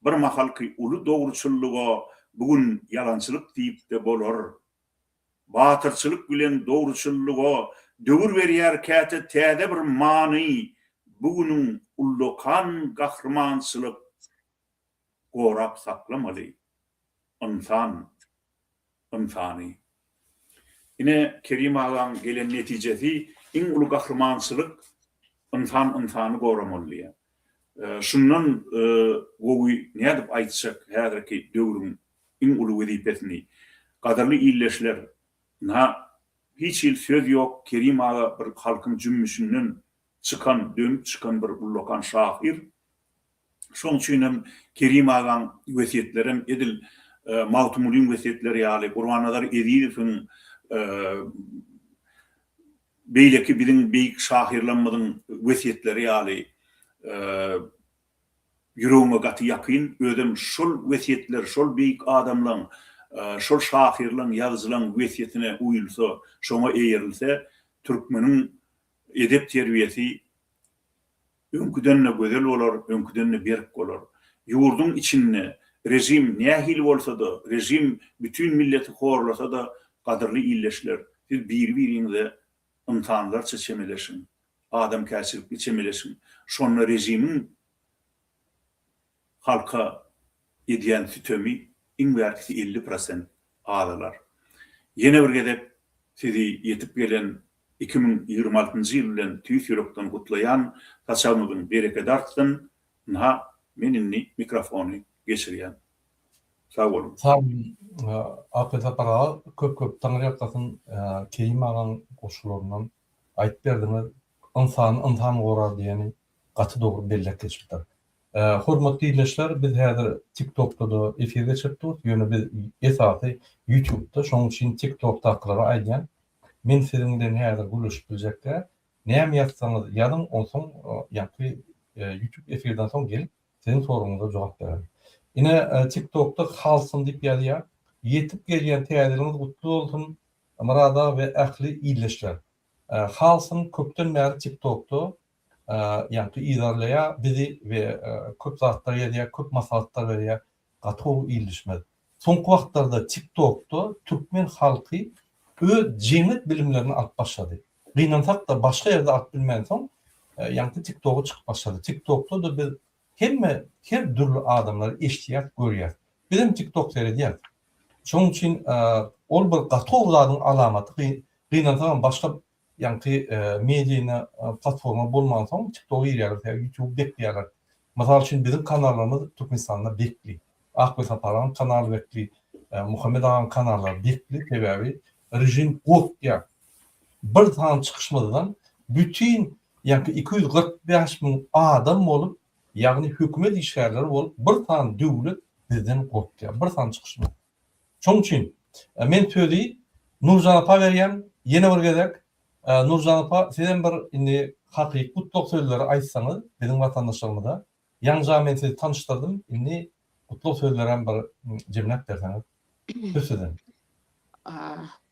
Bir mahalky uly dogruçylyga, bugün yalançylyk diýip de bolar. Batyrçylyk bilen dogruçylyga döwür berýär käte täze bir many, bugünüň ullokan gahrmançylyk gorap saklamaly. İnsany. Ine Kerim ağam gelen netijesi iň uly gahrmançylyk insany goramaldy. Şundan gowy nädip aýtsak häzirki döwrüň iň uly wezipesini gadarly illeşler hiç il söz yok. Kerim ağa bir halkın cümmüşünün çıkan, dönüp çıkan bir ullokan şahir. Şoň üçin hem Kerim agan wesiýetlerim edil Mawtumulyn wesiýetleri ýaly Gurbanazar Ediýewiň beýleki biziň beýik şahirlerimiň wesiýetleri ýaly ýüregime gaty ýakyn, özüm şol wesiýetler, şol beýik adamlaryň, şol şahirlaryň ýazylan wesiýetine uýulsa, şoňa eýerilse, türkmeniň edep terbiýesi öňküdenne gözel bolar, öňküdenne berk bolar. Ýurdun içinde rejim nähil bolsa da, rejim bütün milleti horlasa da gadyrly illeşler. Siz bir-biriňize imtihanlar çeçemeleşin, adam käçilik çeçemeleşin. Şonla rejimin halka edýän sütömi iň berkisi 50% adalar. Ýene bir gedep sizi yetip gelen 2026-njy ýyl bilen tüýs ýürekden gutlayan taşawunyň berekedartyn meninni mikrofonu geçirýän. Sağ bolun. Sağ olun. Apeta para köp taňryakasyn Kerim agan goşularyndan aýdyp berdiňiz. İnsan gorar diýeni gaty dogry bellek geçipdir. Hormatly dinleyijiler, biz häzir TikTok'da da efirde çykdyk. Ýöne biz esasy YouTube'da, şoň üçin TikTok'da aklara aýdýan. Men sizinden häzir gülüşip biljekler. Näme ýazsaňyz ýazyň, onsoň ýa-ni YouTube efirden soň gelip sizin soruňyza jogap berelim. Ine TikTok'da halsın diýip ýazýar. Yetip gelýän täzeliňiz gutly bolsun. Marada we ähli ýyleşler. Halsın köpden bäri TikTok'da ýa-ni idarlaya bizi we köp zatlar ýa-da köp maslahatlar berýär. Gaty ýyleşmez. Soňky wagtlarda TikTok'da türkmen halky öz jemgyýet bilimlerini alyp başlady. Gynansak da başga ýerde alyp bilmän soň ýa-ni TikTok'a çykyp başlady. TikTok'da da biz her türlü adamlar eşdiýär, görýär. Bizim TikTok seyrediýär. Şoň üçin ol bir gaty zadyň alamaty. Gynansak başga ýa-ni media platforma bolmagan soň TikTok ýerler, YouTube bekleýärler. Masal üçin bizim kanallarymyz Türkmenistanda bekli. Akbet Aparan kanal bekli, Muhammed Agan kanallar bekli, sebäbi rejim gotýar. Bir tan çykyşmadan bütün ýa-ni 245 000 adam bolup, ýagny hökümet işgärleri bolup, bir tan döwlet bizden gotýar. Bir tan çykyşma. Şoň üçin men sözi Nurjan apa berýän, ýene bir gezek Nurjan apa sizden bir indi hakyky gutly sözleri aýtsaňyz bizim watandaşlarymyza, ýa-ni men sizi tanışdyrdym, indi gutly sözlerden bir jemlep berseňiz. Söýledin.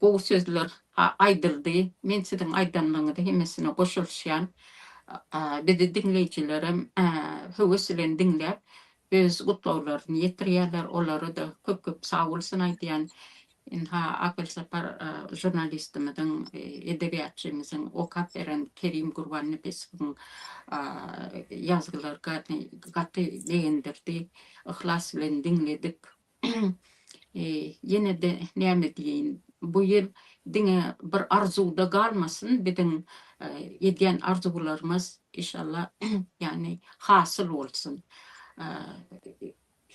Bu sözler aýdyrdy. Men sizin aýdanmaňyzy hemmesine goşulýan. Bizi dinleýijilerim höweslen dinläp öz gutlawlaryny ýetirýärler. Olary da köp sag bolsun aýdýan. Akıl Sapar jurnalistimiziň, edebiýatçymyzyň okap beren Kerim Gurbanlybesowyň ýazgylary gaty beğendirdi. Ihlas bilen dinledik. Ýene de näme diýin, bu ýyl diňe bir arzuda galmasyn, biziň edýän arzularymyz inşallah ýani hasyl bolsun.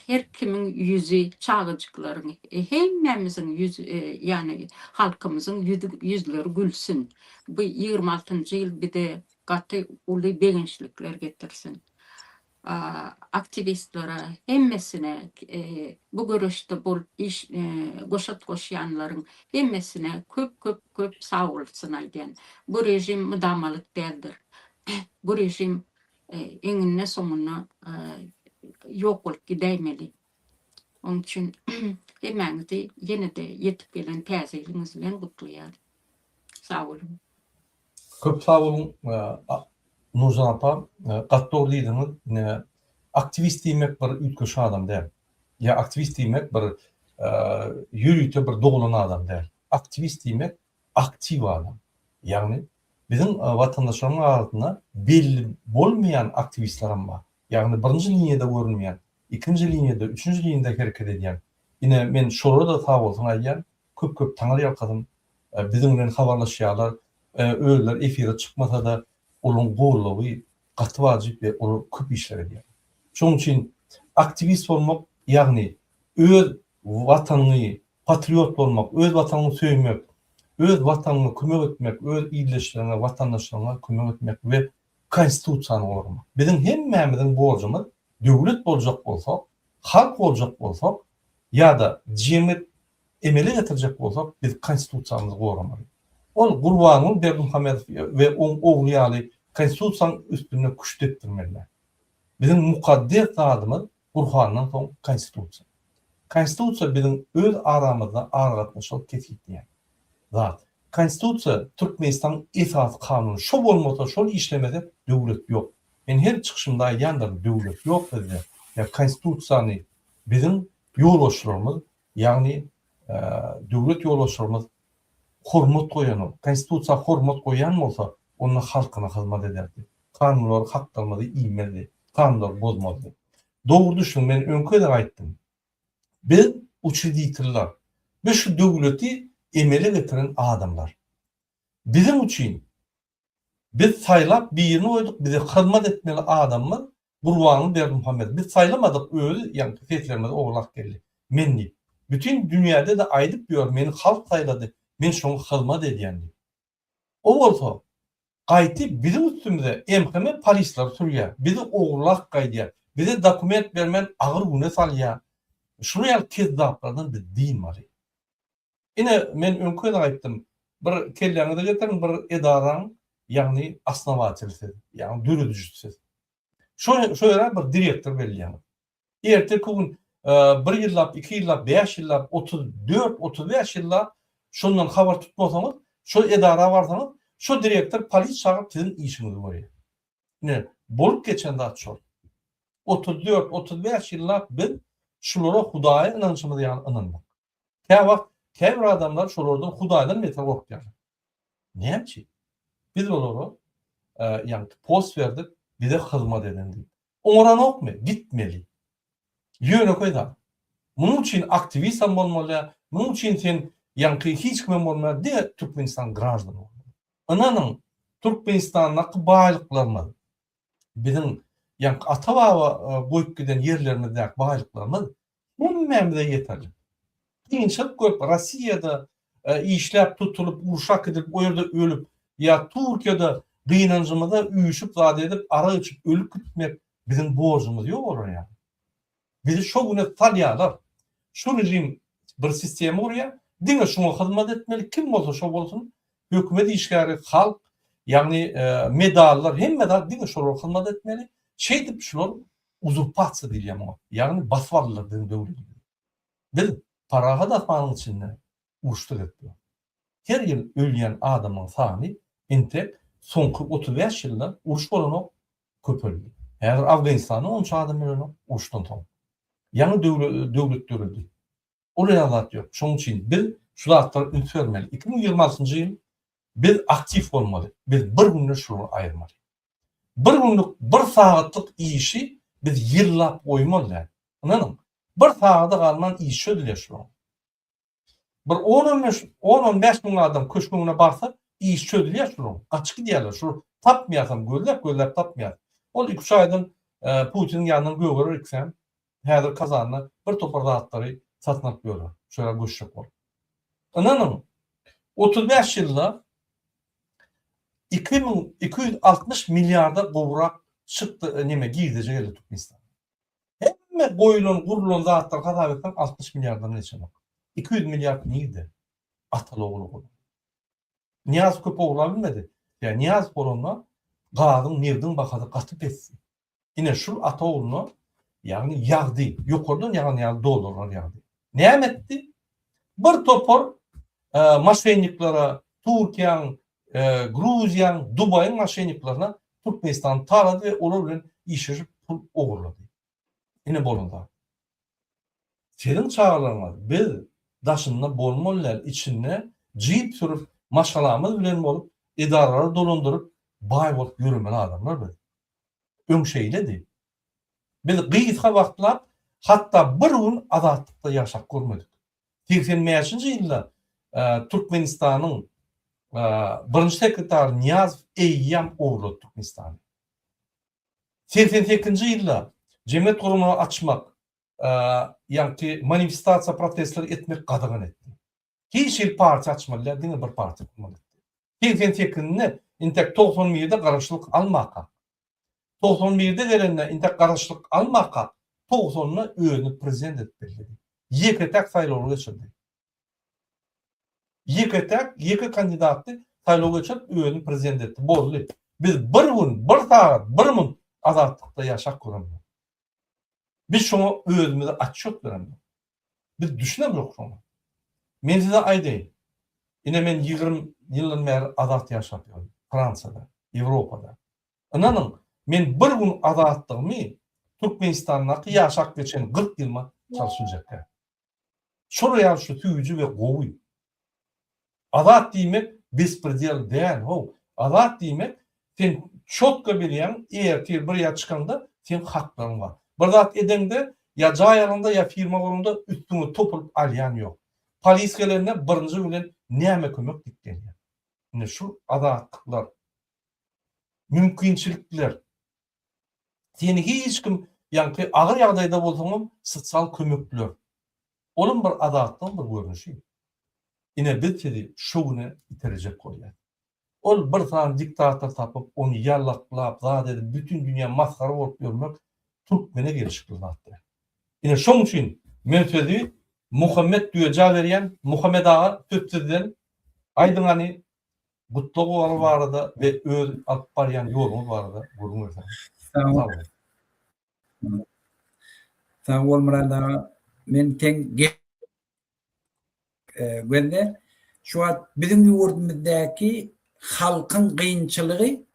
Her kimin yüzü, çağıcıkların, hemmemizin yüzü, yani halkımızın yüzleri gülsün. Bu 26. yıl bir de katı ulu beğençlikler getirsin. Aktivistlere, hemmesine, bu görüşte bol iş, koşanların hemmesine köp sağ olsun aydın. Bu rejim müdamalık değildir. Bu rejim enine sonuna yok olup gidemeli. Onun için hemeňizi yine de yetip gelen täzeýliňiz bilen gutlaýar. Sağ olun. Köp sağ olun Nurjan apa. Gatdor diýdiňiz, aktivist diýmek bir ütköş adam däl. Ya aktivist diýmek bir ýürüýte bir doglan adam däl. Aktivist diýmek aktiv adam. Ýagny bizim watandaşlaryň arasyna belli bolmayan aktivistler var. Ýagny birinji linýede görünmeýän, ikinji linýede, üçüncü linýede hereket edýän. Ine men şolara da sag bolsun aýdýan, köp taňary ýalkadym. Bizim bilen habarlaşýarlar, öýler efire çykmasa da olaň goýuly gaty wajyp we ol köp işler edýär. Şoň üçin aktivist bolmak, ýagny öz watanyny patriot bolmak, öz watanyny söýmek, öz watanyny kömek etmek, öz ýyldaşlaryna, watandaşlaryna kömek etmek we konstitutsiyany gormak. Bizim hemmemizin borcumuz döwlet boljak bolsak, halk boljak bolsak ýa-da jemgyýet emele getirjek bolsak biz konstitutsiyamyzy goramaly. Ol Gurbanyň Berdimuhammedow we oň ogly konstitusiýanyň üstüne güçletdirmeliler. Bizim mukaddes zadymyz Gurhandan soň konstitusiýa. Konstitusiýa bizim öz aramyzda aragatnaşyk kesipdiýär. Zat. Konstitusiýa Türkmenistan esas kanuny. Şo bolmasa, şol işlemede döwlet ýok. Men her çykyşymda ýandyr döwlet ýok dedi. Ya konstitusiýany bizim ýolbaşlarymyz, ýagny döwlet ýolbaşlarymyz hormat koýan, konstitusiýa hormat koýan bolsa, onu halkyna hyzmat ederdi. Kanunlar, haklarymyzy iýmeli, kanunlar bozmazdy. Dogry düşün, men öňkü de aýtdym. Biz uçudiýtirler. Biz şu döwleti emele getiren adamlar. Bizim üçin biz saylap birini oýduk, bize hyzmat etmeli adamlar Gurbanyň Berdimuhammedow. Biz saylamadyk, özü ýa-ni feslerimiz oglak geldi. Menni. Bütün dünýäde de aýdyp ýör, meni halk saylady, men şoňa hyzmat edýändim. O bolsa gaýty bizim üstümizde emheme polisler sürýär. Bizi oglak gaýdýar. Bize dokument bermen agyr güne salýar. Şunu ýa kezdaplardan biz diýmeli. Ine men öňkü de aýtdym. Bir kelleňizde getirin, bir edaraň, ýagny asnawaçylyk, ýagny dürüdüjüsi. Şo ýere bir direktor belýär. Erteki gün 1 ýyllap, 2 ýyllap, 5 ýyllap, 34, 35 ýyllap şondan habar tutmasaňyz, şo edara barsaňyz, şo direktor polis çagyp sizin işiňizi görýär. Ne? Bolup geçen zat şol. 34, 35 ýyllap biz şulara Hudaýa inançymyzy ýa-ni Käbir adamlar şolardan Hudaýdan beter gorkýar. Näçe? Biz olary ýa-ni post berdik, bize hyzmat edendi. Oňran okmy? Gitmeli. Ýöne koýda. Munuň üçin aktivistam bolmaly, munuň üçin sen ýa-ni hiç kim bolmaly de Türkmenistan grajdany. Ananyň Türkmenistanyň baýlyklarymyz, bizim ýa-ni ata-baba goýup giden ýerlerimizde baýlyklarymyz hemmemizde ýeterli. Kynçylyk köp. Rossiýada işläp tutulup, urşak edip, o ýerde ölüp, ýa Türkiýede gynanjymyza üýüşüp, zat edip, ara içip ölüp gitmek bizim borjumyz ýok olar ýa. Bizi şo güne salýarlar. Şu rejim bir sistem oraya, diňe şoňa hyzmat etmeli, kim bolsa şo bolsun, hökümet işgäri, halk, ýagny medallar, hemme da diňe şolara hyzmat etmeli. Şeýdip şular uzurpasiýa diýýär. Ýagny baswarlar diýen döwlet. Biz paraga dafanyň içinde uruşdyk etdi. Her ýyl ölýän adamyň sany entek soňky 35 ýylda uruş bolany köpeldi. Häzir Awganistanyň 10 adam ölýän uruşdan soň. Ýa-ni döwlet döwleti. Oraya zat ýok. Şoň üçin biz şu zatlar ünsürmeli. 2026-njy ýyl biz aktiv bolmaly. Biz bir günde şunu aýyrmaly. Bir günlük, bir saatlyk işi biz ýyllap goýmaly. Ananyň? Bir saata galman iş ödülýär şu. Bir 10-15 bin adam köşküne barsa iş ödülýär şu. Açyk diýerler şu. Tapmaýarsam gözläp tapmaýar. Ol 2-3 aýdan Putin ýanyna göwür iksem, häzir Kazanyna bir topar zatlary satmak ýöler. Şöyle göçüp bol. Ananyň 35 ýylda 2260 milyarda gowrak çykdy, neme giýdi geldi Türkmenistan. Hemme goýulan zatlar hasap etsem 60 milyardan geçemek. 200 milyar neydi? Atalı oğlu. Niyaz köp oğlan bilmedi. Yani Niyaz oğluna galadın, nevdin bakadı katıp etsin. Yine şu ata oğlunu yani yağdı. Yukarıdan yani dolarlar yağdı. Ne etti? Bir topor maşenliklara, Türkiye'nin, Gruziyan, Dubai'nin maşenliklarına Türkmenistan taradı ve onlarla işleşip pul oğurladı. Yine bolunda. Senin çağırlarına biz daşında bolmalılar içinde cip sürüp maşalamız bilen olup idaraları dolandurup bay bolup yürümeli adamlar biz. Ön şeyle değil. Biz gıyıtka vaktlar hatta bir gün azatlıkta yaşak görmedik. 85-nji ýylda Türkmenistan'ın birinci sekretary Niyaz Eyyam oğurladı Türkmenistan'ı. 88-nji ýylda cemiyet kurumunu açmak, yani manifestasiya protestler etmek qadağan etdi. Hiç il parti açmalılar, dine bir parti kurmalı. 88-nji intek 90-da garaşlyk almaka. 91'de gelende inte karşılık almaka 90'ına özünü prezident ettirdi. Yeketek sayılır geçirdi. Iki kandidatı sayılır geçirip özünü prezident etti. Bollu. Biz bir gün, bir saat, bir min azatlıkta yaşak kuramız. Biz şunu özümüzü açık verelim. Biz düşünemiyoruz şunu. Men size aydayım. Yine men 20 yıldan beri azat yaşapıyorum. Fransa'da, Avrupa'da. İnanın, men bir gün azatlığımı Türkmenistan'daki yaşak geçen 40 yılma çalışacak. Şuraya şu tüyücü ve kovuyu. Azat demek bespredel değil. Azat demek sen çokka bilen eğer bir yere çıkanda sen hakların var. Bir zat edende ya cayarında ya firma orunda üstünü topulup alyan yok. Polis gelende birinci bilen neme kömek dikken. Yani şu azatlıklar, mümkünçilikler. Seni hiç kim yani ağır yağdayda bolsaňam sosyal kömekler. Onun bir azatlyň bir görünüşi. Yine bitdi şowunu bitirecek koylar. Ol bir tane diktatör tapıp onu yallaklap zade bütün dünya maskara bolup görmek Türkmene gelişik kılmaktır. Yine şoň üçin men sözi Muhammed diýe berýän Muhammed ağa töpsüzden aýdyňany gutlugy barada ve öz alyp barýan ýolumy barada gurulmagy. Sağ olun. Sağ ol Murat. Men teň gwende şu an bizim ýurdumyzdäki halkın kıyınçılığı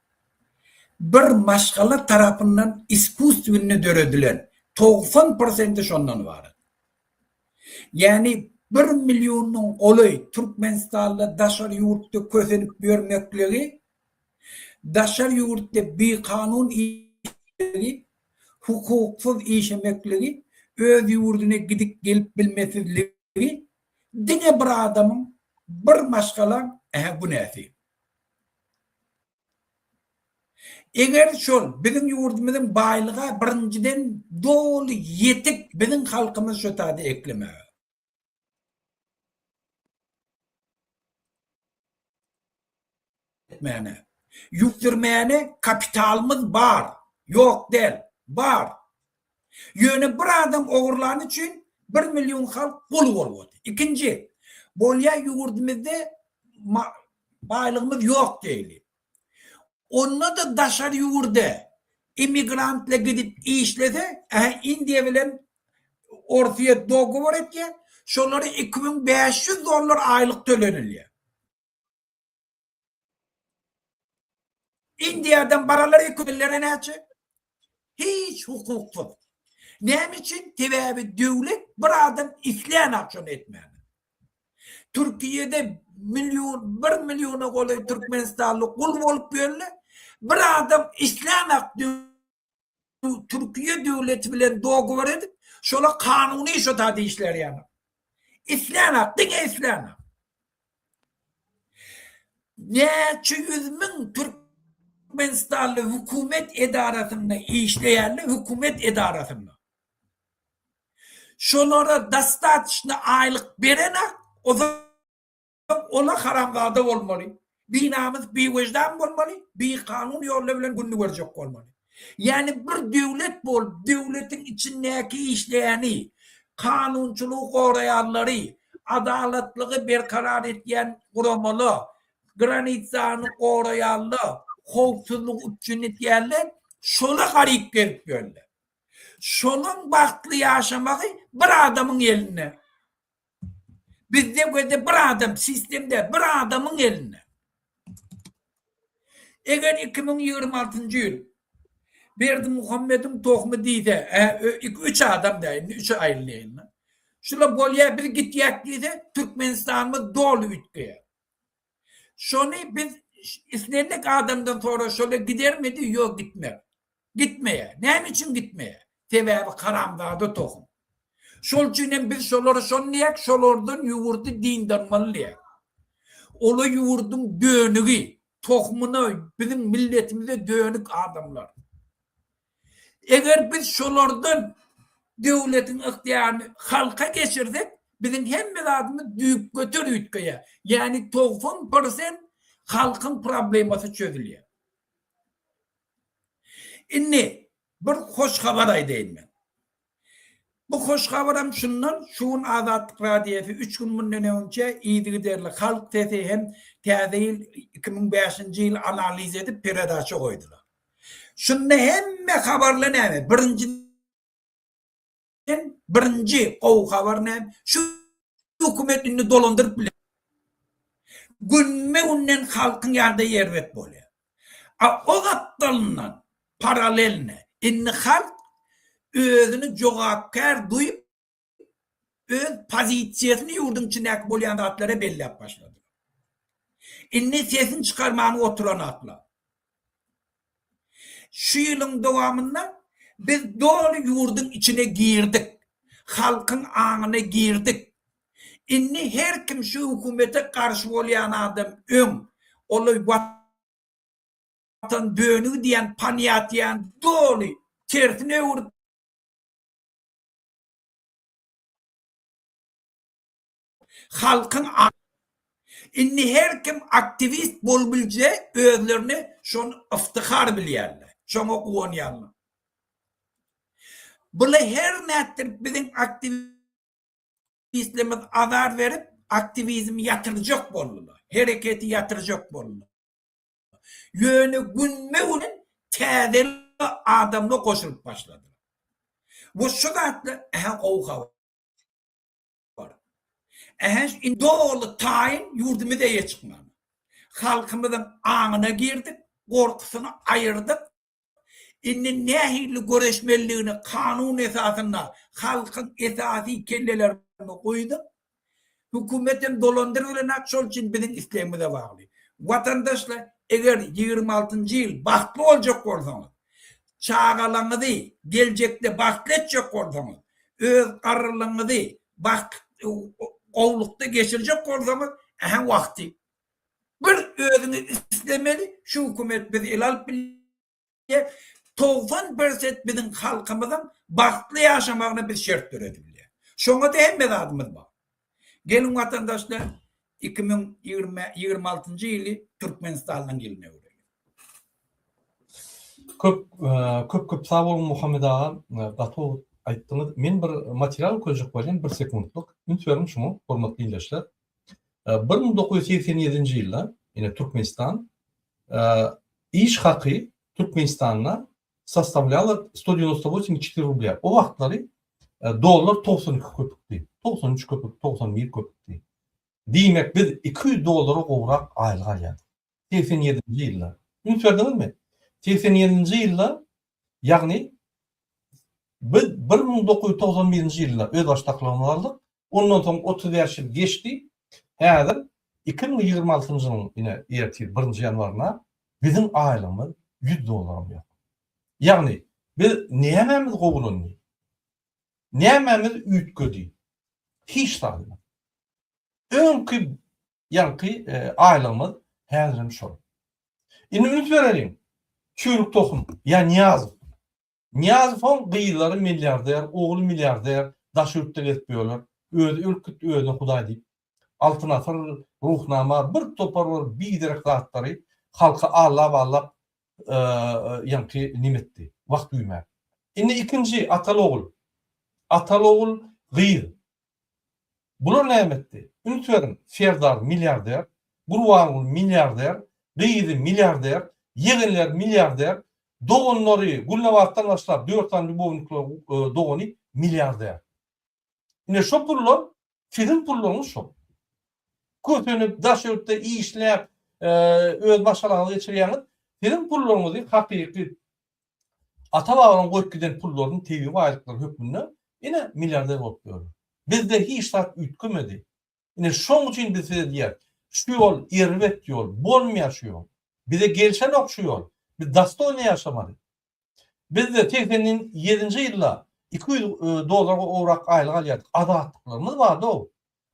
bir maşgala tarafından iskustvünü döredilen 90% şondan var. Yani 1 milyonun olay Türkmenistan'da daşar yurtta közenip görmekleri, daşar yurtta bir kanun işleri, hukuksuz işemekleri, öz yurduna gidip gelip bilmesizliği, dine bir adamın bir maşgala bu nesi? Eger şol bizim yurdumuzun baylığa birinciden dolu yetik bizim halkımız şu tadı ekleme. Etmeyene. Yüktirmeyene kapitalımız var. Yok değil. Var. Yönü bir adam oğurlarını için 1 milyon halk kulu oldu. İkinci, bolya yurdumuzda baylığımız yok değil. Onunla da daşar yurda imigrantla gidip işlese Indiya bilen ortaya dogovor etken şonlara $2500 aylık töleniliyor. Indiya'dan paraları ekonomilerine ne açı? Hiç hukuksuz. Ne için? Tevabi devlet bir adam isteyen aksiyon etmeyen. Türkiye'de 1 milyona kolay Türkmenistanlı kul olup böyle bir adam İslam Türkiye devleti bilen dogovor edip şola kanuni şu tadı işler yani. İslam hakkı ne İslam hakkı? Ne 200.000 Türkmenistanlı hükümet edarasında işleyenli hükümet edarasında. Şolara dastatçına aylık berene o zaman ona haramzada olmalı. Bir namus, bir vicdan olmalı. Bir kanun yolu bilen günlük verecek olmalı. Yani bir devlet bol, devletin içindeki işleyeni, kanunçuluk koruyanları, adaletliği berkarar etken kuramalı, granitsanı koruyanlı, kovsuzluk için etkenler, şuna garip gelip böyle. Şunun baktlı yaşamayı bir adamın eline. Bizde böyle bir adam sistemde bir adamın eline. Eğer 2026 yıl Berdi Muhammed'in tohumu deyse 3 adam değil 3 ayrılığına. Şuna bolya bir git yak deyse Türkmenistan'ı dolu ülkeye. Şunu biz istedik adamdan sonra şöyle gider miydi? Yok gitme. Gitmeye. Ne için gitmeye? Tevabi karamdağda tohum. Şol için biz şoları şonlayak, şolardan yuvurdu dinden mallayak. Ola yuvurdun dönüğü, tohumunu bizim milletimize dönük adamlar. Eğer biz şolardan devletin ihtiyarını halka geçirdik, bizim hem adımız düğüp götür ülkeye. Yani 90% halkın probleması çözülüyor. Inni bir hoş haber aydayım ben. Bu hoş haberim şundan, şuun Azatlık Radiyesi 3 gün bundan önce iyiliği derli halk sesi hem tezeyil 2005. yıl analiz edip peradaşı koydular. Şunda hemme haberle ne? Birinci o haber ne? Şu hükümetini dolandırıp bile. Günme unnen halkın yerde yervet böyle. O katlarından paraleline inni halk özünü cevapkar duyup öz pozisyasını yurdun içindeki bolyan atlara belli yap başladı. İnni sesin çıkarmanı oturan atlar. Şu yılın devamında biz doğru yurdun içine girdik. Halkın ağına girdik. İnni her kim şu hükümete karşı olayan adam olu vatan dönü diyen paniyat diyen doğru tersine vurdu. Halkın inni her kim aktivist bolbilce özlerini şon iftihar bilýärler. Şoň okuwanýarlar. Bula her nätdir bizim aktivistlerimiz azar verip aktivizmi yatıracak boldular. Hareketi yatıracak boldular. Yönü günme unen täzeli adamla koşulup başladılar. Bu şu zatla oğuğa doğru tayin yurdumu da çıkmadı. Halkımızın ağına girdik, korkusunu ayırdık. İnnin nehirli görüşmeliğini kanun esasında halkın esası kellelerini koyduk. Hükümetin dolandırılığına çol için bizim İslam'ımıza bağlı. Vatandaşlar eğer 26. yıl bahtlı olacak olsanız, çağalanızı gelecekte bahtlı edecek olsanız, öz arılığınızı oğlukta geçirecek olsanız vakti. Bir özünü istemeli, şu hükümet bizi ilal bilye, 90% bizim halkımızın bahtlı yaşamağına bir şart öğretildi. Şuna da hem mezadımız var. Gelin vatandaşlar 2026. yılı Türkmenistan'dan geline uğrayın. Köp sağ olun Muhammed ağa. Batu aytdınız. Men bir material koyacak bolýan 1 sekundluk. Ünsüyorum şunu, hormatly dinleýärler. 1987 yılda yine Türkmenistan iş hakkı Türkmenistan'la составляла 198,4 rubля. O vaxtları dolar 92 köpükti. 93 köpük, 91 köpükti. Demek biz 200 dolara qowrak aylyk alýardyk. 87 yılda. Ünsürdiniz mi? 87 yılda yani biz 1991 yılda öz baştaklığını aldık. Ondan sonra 30 ýyl geçti. Häzir 2026 yılın yine ertir 1 yanvarına bizim aylymyz 100 dolar ýok. Yani biz nämämiz gowulandy? Nämämiz üýtgedi? Hiç taýdy. Öňkü aylymyz häzirim şol. Indi ümit berelim. Çürük tohum. Ya Niyazov. Niyazov'un gyýylary milliarder, oğlu milliarder, daşyrykda etmiyorlar. Ülküt özüne Hudaý diýip. Altınasır ruhnama bir topar var biderek zatları halka allap yankı nimetdi. Vakt düýmä. Indi ikinci Ataloğul gyýy. Bular nämetdi? Ünsürin Ferdar milyarder, Gurwanul milyarder, Gyýy milyarder, Ýegenler milyarder, Dogonlary Gulnawatdan başlap 4 tane Lubovnikler Dogony milyarder. Indi şo pullar film pullaryny şo. Kötünüp daşyrykda işläp öz başalaryny geçirýäňiz film pullaryny hakyky ata-babadan goýup giden pullaryny TV aýlyklar hökmünde ine milyarder bolup ýörler. Bizde hiç tat ütgemedi. Ine şoň üçin biz diýär, şu ýol irwet ýol, bolmaýar şu ýol. Bize gelşen ok şu ýol. Biz dastoyna ýaşamadyk. Bizde 87 ýylda 200 dolar owrak aýlyk alýardyk. Adatlarymyz bardy o.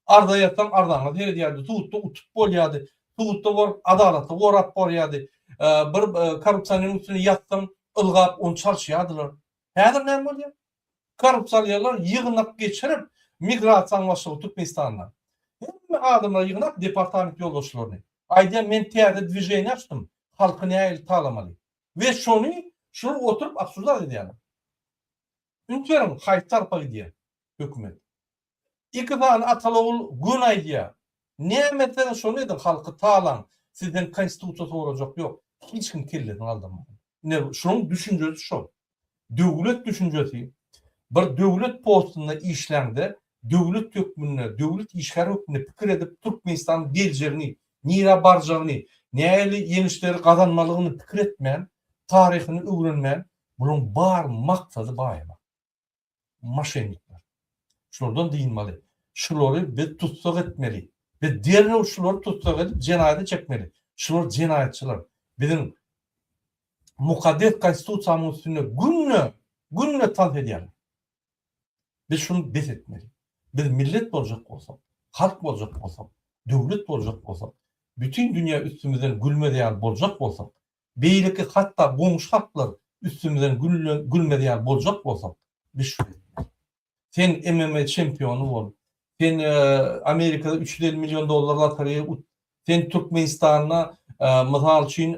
Arda ýatan ardaňa diýerdi, tutupda utup bolýardy. Tutupda bor adalatly gorap bolýardy. Bir korrupsiýanyň üstüne ýatdym, ılgap onu çalşýardylar. Häzir näme bolýar? Korrupsiýalylar ýygynak geçirip migrasiýa başlygy Türkmenistandan. Hemme adamlar ýygynak departament ýoldaşlaryny. Aýda men täze dwijeniýa açdym. Halkyny ýaly talamaly. Ve şonu Şunu oturup absürdat ediyor. Ünkerim hayt tarpa gidiyor hükümet. İki tane atalıoğul gün aydiya. Nimetten şonu edin halkı tağlan. Sizden konstitusiya soracak yok. Hiç kim kelledin aldırma. Ne şunun düşüncesi şu. Devlet düşüncesi bir devlet postunda işlerde devlet hükmünde, devlet işgari hükmünde pikir edip Türkmenistan beljerini, nira barjağını, neyli yenişleri kazanmalığını pikir etmeyen, tarihini öğrenmeyen, bunun bar maksadı bayma. Maşenlikler. Şuradan deyilmeli. Şuları bir tutsak etmeli. Ve diğerine şuları tutsak edip cenayete çekmeli. Şular cinayetçiler. Bizim mukaddes konstitusiyanın üstüne günle tanıt edelim. Biz şunu bet etmeli. Biz millet olacak olsak, halk olacak olsak, devlet olacak olsak, bütün dünya üstümüzden gülmedeyen olacak olsak, beylikki hatta komşu halklar üstümüzden gülmedeyen olacak olsak, biz şunu etmeli. Sen MMA şampiyonu ol. Sen Amerika'da 350 milyon dolarla tarıya sen Türkmenistan'a misal için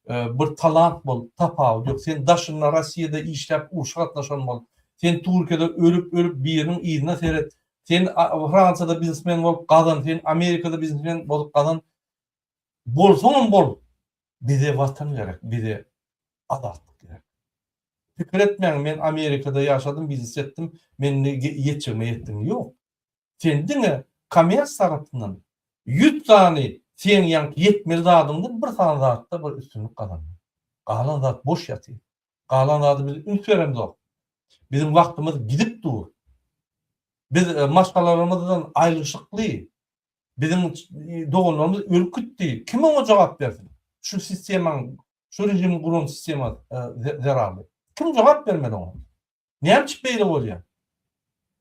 bir talant bol, tapav yok. Sen daşınla Rusya'da işlep uşatlaşan bol. Sen Türkiye'de ölüp bir yerin iyiliğine seyret. Sen Fransa'da biznesmen bol, kadın. Sen Amerika'da biznesmen bol, kadın. Bolsan bol. Bize vatan gerek, bize adatlık gerek. Fikir etmeyin, ben Amerika'da yaşadım, biznes ettim, ben yetişime yettim. Yok. Sen dine kamers tarafından 100 tane sen yank yetmeli dağıdımdan bir tane dağıtta bir üstünlük kazandı. Kalan dağıt boş yatıyor. Kalan dağıtı biz ünferemiz yok. Bizim vaktimiz gidip dur. Biz maşkalarımızdan ayrışıklı. Bizim doğumlarımız ürküttü. Kim ona cevap versin? Şu sistemin, şu rejimin kurun sistemi zararlı. Kim cevap vermedi ona? Neyem böyle oluyor?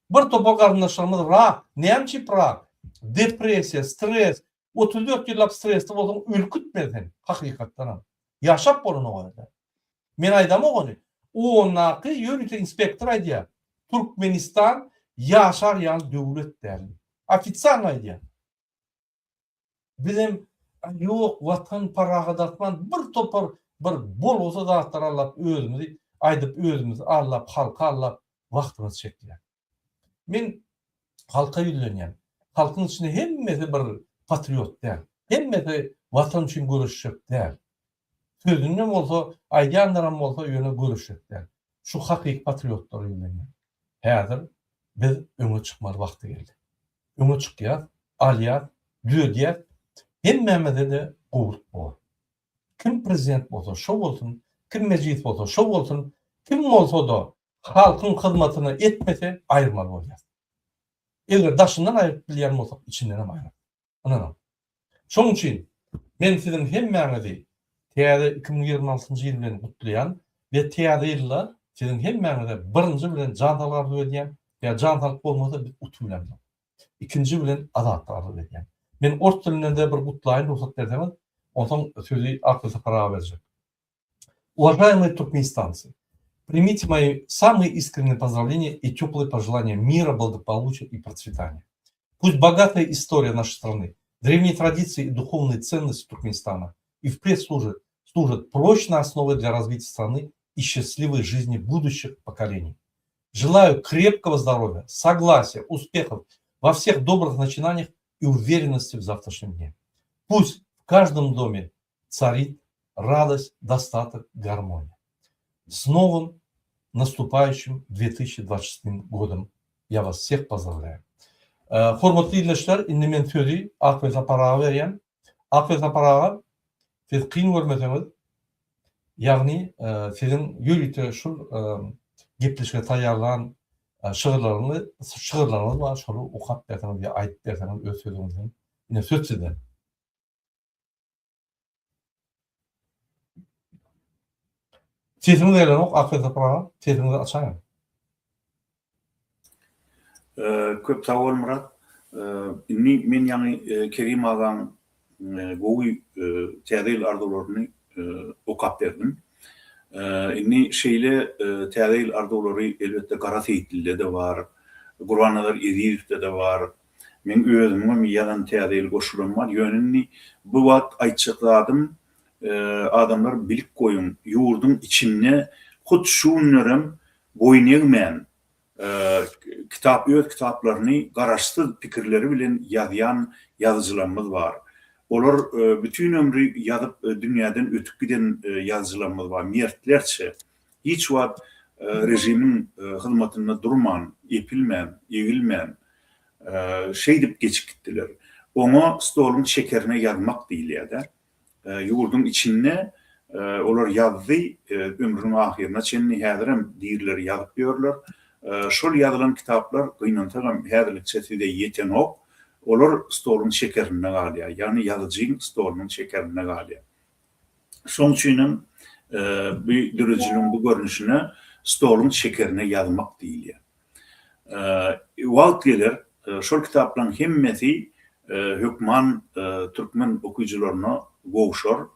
Bir topak arkadaşlarımız rak, neyem rak, depresiya, stres, 34 yıllık stresli olduğunu ürkütmedin hakikaten. Yaşap bolun o arada. Men aydam o onu. O onaki yönüte inspektor aydiya. Türkmenistan yaşar yan devlet derdi. Afitsan aydiya. Bizim yok vatan parağı datman bir topar bir bol olsa dağıtlar allap özümüzü aydıp özümüzü allap halka allap vaktimiz çektiler. Men halka yüzlenyen. Halkın içinde hemmesi bir patriot der. Hemmesi vatan için görüşecek der. Sözünün olsa, ayyanlarım olsa yöne görüşecek der. Şu hakik patriotlar yüzlenyen. Hazır biz öne çıkmalı vakti geldi. Öne çıkıyat, aliyat, düğdiyat. Hemmemede de kovurt olur. Kim prezident olsa şo olsun, kim meclis olsa şo olsun, kim olsa da halkın hizmetini etmese ayırmalı olacak. Eğer daşından ayırıp bilen olsak içinden hem ayırır. Anladın. Şunun için ben sizin hemmemede TYA'da 2026 yılını kutlayan ve TYA'da yıllar sizin hemmemede birinci bilen cantallar ödeyen veya cantalık olmasa bir utulan. İkinci bilen adatlar ödeyen. Ben ort dilinde bir kutlayın ruhsat verdim. Ondan sözü arkadaşa karar verecek. Уважаемые туркменистанцы, примите мои самые искренние поздравления и теплые пожелания мира, благополучия и процветания. Пусть богатая история нашей страны, древние традиции и духовные ценности Туркменистана и впредь служат прочной основой для развития страны и счастливой жизни будущих поколений. Желаю крепкого здоровья, согласия, успехов во всех добрых начинаниях и уверенности в завтрашнем дне. Пусть в каждом доме царит радость, достаток, гармония. С новым наступающим 2026 годом я вас всех поздравляю. Hormatly dinleyijiler, indi men sözü Akbet Aparağa berýän. Akbet Aparağa siz kyn görmeseniz, ýagny sizin ýürüýte şu gepleşige taýýarlan şygyrlaryňyz var, şolu okap berseňiz ýa aýdyp berseňiz öz sözüňizden. Ine söz sizden. Sesini gelen ok, Akbet Aparağa, sesini açaýan. Köp sağ ol Murat. Inni men ýany Kerim agaň gowy täze arzuwlaryny okap berdim. Inni şeýle täze arzulary elbetde Gara Seyitli'de de var, Gurbanazar Eziýev'de de var. Men özüme ýalan täze goşurum var. Ýönünni bu wagt aýtjykladym. adamlar bilik koyun, yurdun içine hut şunlarım boynaymen kitaplarını garaştı pikirleri bilen yazyan yazıcılarımız var. Olar bütün ömrü yazıp dünyadan ötüp giden yazıcılarımız var. Mertlerçe hiç vaat rejimin hizmetinde durman, epilmen, eğilmen şey dip geçip gittiler. Ona stolun şekerine yazmak değil ya da yurdun içine olar yazdı ömrünün ahirine çenni hadirim dirleri yazıp diyorlar. Şol yazılan kitaplar kıynantagam hadilik çetide yeten ok olar stolun şekerine galya. Yani yazıcının stolun şekerine galya. Sonuçunun bir dürücülüğün bu görünüşüne stolun şekerine yazmak değil ya. Vakt gelir şol kitapların hemmeti hükman Türkmen okuyucularına goğuşor.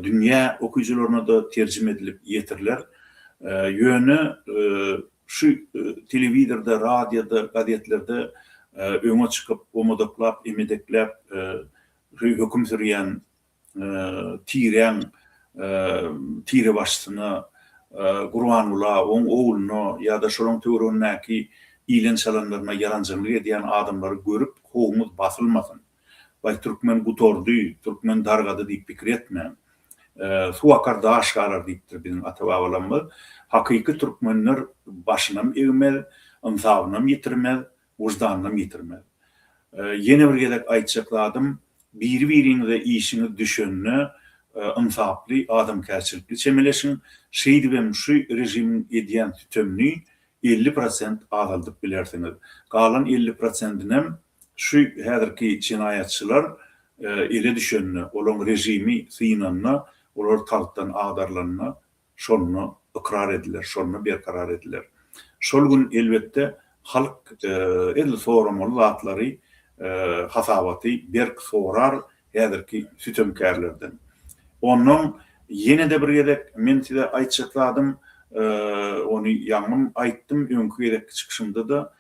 Dünya okuyucularına da tercüme edilip yetirilir. Yönü şu televizyonda, radyoda, gazetelerde öne çıkıp, omodoklap, emedeklap, hüküm süreyen, tire başçısına, Kur'anula, on oğlunu ya da şolun törenindeki ilan salanlarına yalancılık eden adamları görüp kovumuz basılmasın. Vay Türkmen gutordu, Türkmen dargadı deyip fikir etmeyen. Su akar da aşkarlar deyiptir bizim atababalarımız. Hakiki Türkmenler başına eğmez, ınsafına yitirmez, vicdanına yitirmez. Yeni bir gedek aytsakladım, birbirinize işini düşününü, ınsaflı, adamkärçilikli çemeleşin, şeydi ben şu rejimin ediyen tütümünü 50% azaldıp bilersiniz. Kalan 50%'inem şu häzirki cinayetçiler ele düşününü, olan rejimi sıyınanına, olar talıktan ağdarlarına, şolunu ikrar ediler, şolunu berkarar ediler. Şol gün elbette halk edil soramalı zatları hasabatı berk sorar häzirki sütömkärlerden. Onun yine de bir gedek men size aytsakladım, onu yanım ayttım önkü gedek çıkışımda da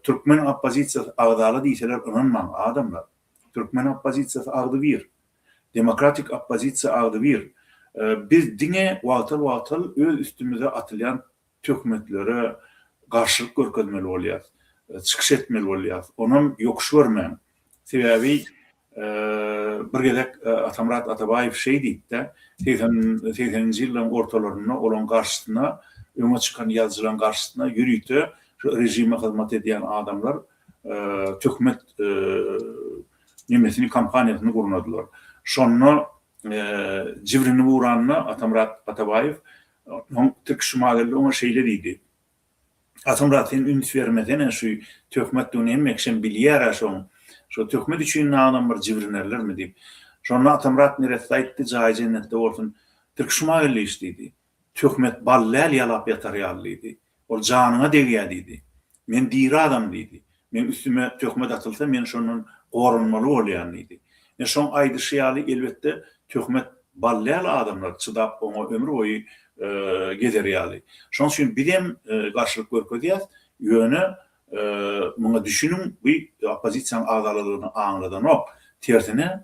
Türkmen opozisiyası ağdalı deyseler inanmam adamlar. Türkmen opozisiyası ağdı bir. Demokratik opozisiya ağdı bir. Biz dine valtıl öz üstümüze atılan tökmetlere karşılık görkezmeli olyaz. Çıkış etmeli olyaz. Onun yokuş vermem. Sebebi bir gedek Atamrat Atabayev şey deyip de 80. yılların ortalarına olan karşısına öne çıkan yazılan karşısına yürüyütü rejime hizmet eden adamlar tökmet nimesini kampanyasını kurnadılar. Sonra civrini vuranına Atamrat Atabayev Türk Şumalı'yla ona şeyler idi. Atamrat'ın ünit vermeden şu tökmet dönem ekşen biliyara şu tökmet için adamlar civrinerler mi deyip. Sonra Atamrat neresi aytti cahi cennette olsun Türk Şumalı'yla işteydi. Tökmet ballal yalap yatar yallıydı. O canına degiyadıydı. Men diri adamdıydı. Men üstüme tökmet atılsa men şonun korunmalı olayanıydı. Şon aydışıyalı elbette tökmet ballal adamlar çıdap ona ömrü boyu gederyalı. Şon için bidem karşılık görkeziyaz yönü buna düşünün bir opozisyon ağdalılığını anladan o tersine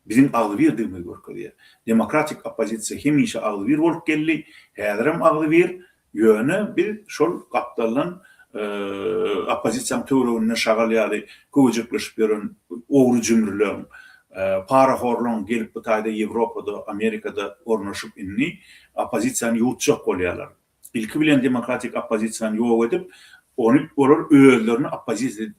bizim ağlı bir dümü görkeziyaz. Demokratik opozisiya hemişe ağlı bir olup geldi. Häzirem ağlı bir yönü bir şol kaptalın opozisyon töwerine şagalyalı köwjekleşip beren oğru cümrülüň paraxorluň gelip bu taýda Ýewropada, Amerikada ornaşyp inni opozisiýany ýurtjak bolýarlar. İlki bilen demokratik opozisiýany ýok edip onu olar özlerini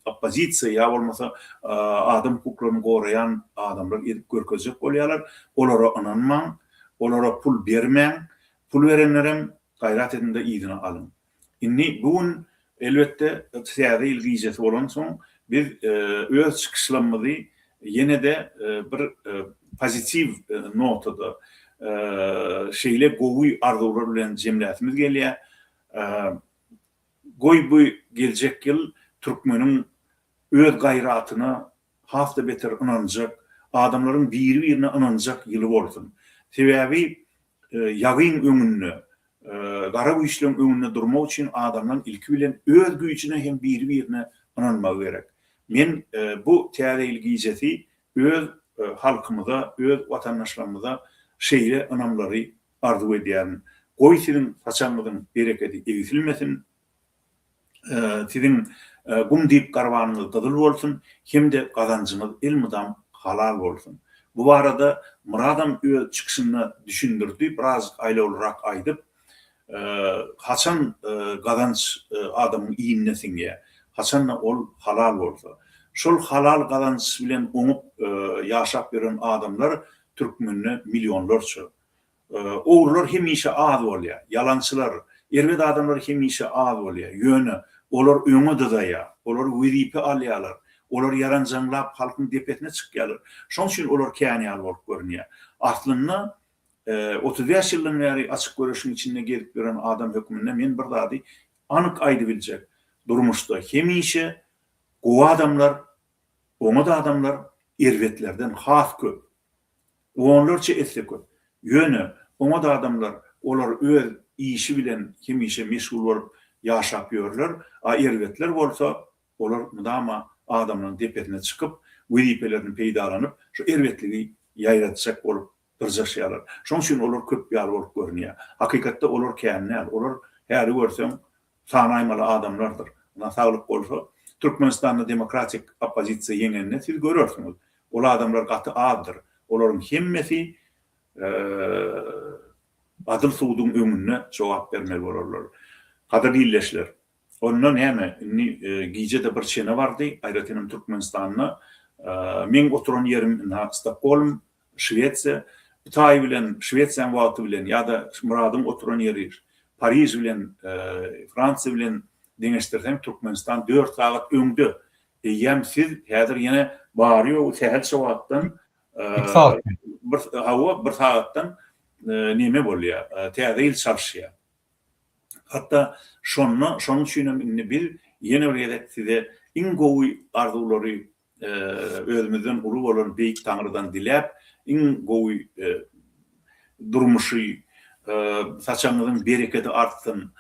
opozisiýa ýa bolmasa adam hukuklaryny gorayan adamlar edip görkezjek bolýarlar. Olara inanmaň, olara pul bermeň, pul berenlerem gayrat edinde ýygyny alın. Inni bugün elbette siyasi ilgijesi olan son biz öz çıkışlanmalı yine de bir pozitif notada şeyle gowy arzular bilen jemgyýetimiz gelýär. Goý bu gelecek yıl Türkmenin öz gayratyna hafta beter inanjak, adamların birbirine inanjak ýyly bolsun. Sebebi ýagyn öňünde gara bu işlerin önüne durmak için adamların ilki bilen öz güýçüne hem birbirine inanmak gerek. Men bu teýär ilgijeti öz halkımıza, öz vatandaşlarımıza şeýle önamlary arzu edýän. Goý sizin saçanyňyzyň bereketi egitilmesin. Sizin gum diýip garwanyňyz gyzyl bolsun, hemde gazançyňyz elmydam halal bolsun. Bu arada Muradam öz çykyşyny düşündirdi, biraz aýla olarak aýdyp, haçan gazanç adamyň iýine siňýär, haçan ol halal bolsa. Şol halal gazanç bilen oňup ýaşap beren adamlar türkmenine milyonlarça. Oğurlar hemişe az bolýar, yalançylar, erwet adamlar hemişe az bolýar. Ýöne olar öňe dadaýar, olar wezipe alýarlar. Olar yaranjanlap halkyň depetine çykýarlar. Şoň üçin olar känýal bolup görünýär. Aslynda 35 ýyldan beri açyk görüşiň içinde gelip gören adam hökmünde men bir zady anyk aýdy biljek. Durmuşda hemişe gowy adamlar, oňa da adamlar erwetlerden has köp. Onlarça etse köp. Ýöne oňa da adamlar olar öz işi bilen hemişe meşgul bolup ýaşap ýörler. A erwetler bolsa olar mudama adamın depetine çıkıp wezipelerini peýdalanyp şu erwetligi ýaýratjak bolup durjaşýarlar. Şoň üçin olar köp ýar bolup görünýär. Hakykatda olar känler, olar häri görseň sanaýmaly adamlardyr. Ona saglyk bolsa Türkmenistanda demokratik opozisiýa ýeňende siz görürsiniz. Olar adamlar gaty azdyr. Olaryň hemmesi adyl suwdyň öňünde jogap bermeli bolarlar. Kadyrly illeşler. Ondan heme giyce bir çene vardı. Aýratynam Türkmenistan'na. Men oturan yerim Stockholm, Şwetsiýa. Italy bilen, Şwetsiýanyň wagty bilen ýa-da Muradym oturan yeri Paris bilen, Fransa bilen deňeşdirsem Türkmenistan 4 saat öňde. Ýem siz häzir ýene barýar sehel şowatdan bir saatdan neme bolýar? Täze il çarşýar. Hatta şonu üçin bir ýene bir size iň gowy arzulary özümizden uly bolan beýik Taňrydan dilep, iň gowy durmuşy, saçanyňyzyň bereketi artsyn,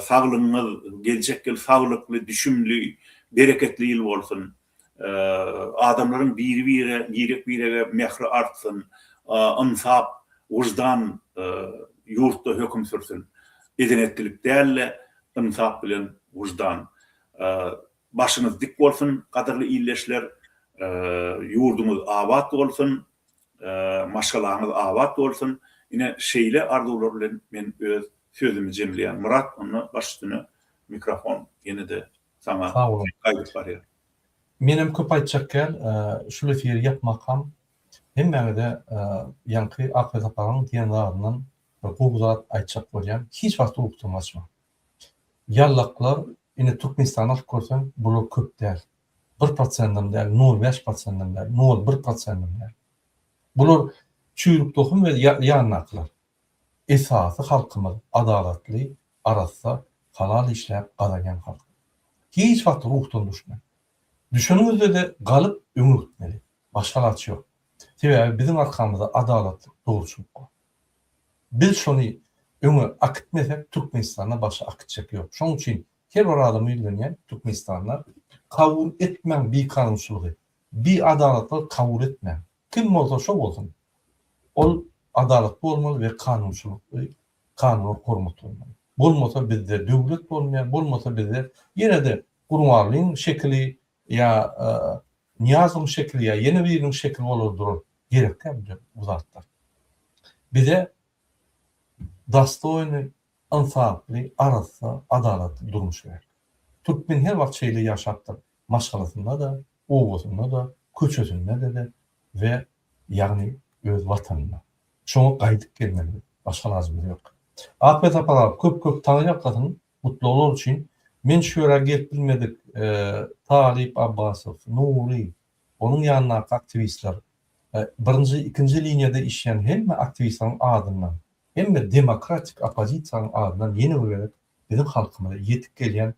saglygyňyz geljekkel saglykly, düşünli, bereketli ýyl bolsun. Adamlaryň biri-birege mehri artsyn, insap, wujdan ýurtda hökm sürsün. Edenetlilik dälle, insap bilen wujdan. Başyňyz dik bolsun, kadyrly illeşler, ýurdumyz abad bolsun, maşgalaňyz abad bolsun. Ine şeýle arzular bilen men öz sözümi jemleýän. Murat, onu baş üstüne mikrofon ýene-de sana gaýdyp barýar. Menem köp aýtjak gel, şu efir ýapmakam hemmäňe-de ýanky Akbet apanyň diýenlerinden gowzat aýtjak bolýan. Hiç wagt unuturmazma. Ýallaklar ine Türkmenistan'a görsen bular köp däl. 1%-dem däl, 0,5%-dem däl, 0,1%-dem däl. Bular çüýrük tohum we ýanaklar. Esasy halkymyz adalatly, arassa halal işläp galagan halk. Hiç wagt ruhdan düşmän. Düşünüňizde de galyp öňe gitmeli. Başgalaçy ýok. Sebäbi bizim arkamyzda adalatlyk, dogruçylyk bar. Biz şonu öňe akıtmasak Türkmenistana başa akıtjak ýok. Şoň üçin her bir adam ýylgynýan Türkmenistanlar kabul etmän bir kanunçylygy, bir adalatly kabul etmän. Kim bolsa şo bolsun. Ol adalat bolmaly we kanunçylyk, kanuny hormat bolmaly. Bolmasa bizde döwlet bolmaýar, bolmasa bizde ýene-de gurmanlyň şekli ya niyazım şekli ya yeni birinin şekli olur gerekli bu zatlar. Bize dastoyny, insafly, arassa, adalatly durmuş gerek. Türkmen her wagt şeýle ýaşapdyr. Maşgalasynda da, owgusynda da, köçesinde de ve ýagny öz watanyna. Şoňa gaýdyp gelmeli. Başga lazım ýok. Akbet apalar köp taňýapdyň mutlular üçin men şöyle gelip bilmedik Talip Abbasov, Nuri, onun yanına aktivistler, birinci, ikinci linyada işleyen hemme aktivistlerin adından, hemme demokratik opozisiyanın adından yeni olarak bizim halkımıza yetip gelen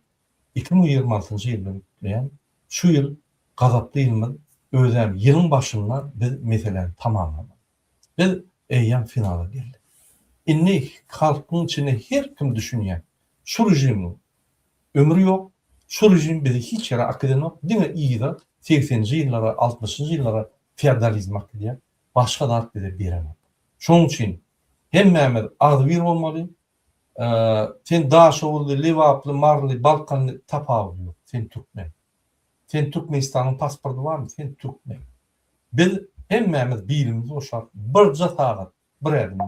2026 ýyldan bilen şu ýyl gazaply ýylmyz özem ýylyň başyndan biz meseleni tamamlamadyk. Biz eýýan finala geldik. Inni halkyň içinde her kim düşünýän şu rejimi ömrü yok. Şu rejim bizi hiç yere akıdan yok. Dine iyi de 80'ci yıllara, 60'cı yıllara feodalizm diye başka da ad bile beremem. Şoň üçin hemmämiz agdyr bolmaly. Sen Daşowly, Lewaply, Marly, Balkanly tapawul ýok. Sen türkmen. Sen Türkmenistanyň pasporty barmy? Sen türkmen. Biz hemmämiz birimiz oşar. Bir jatagat, bir edim.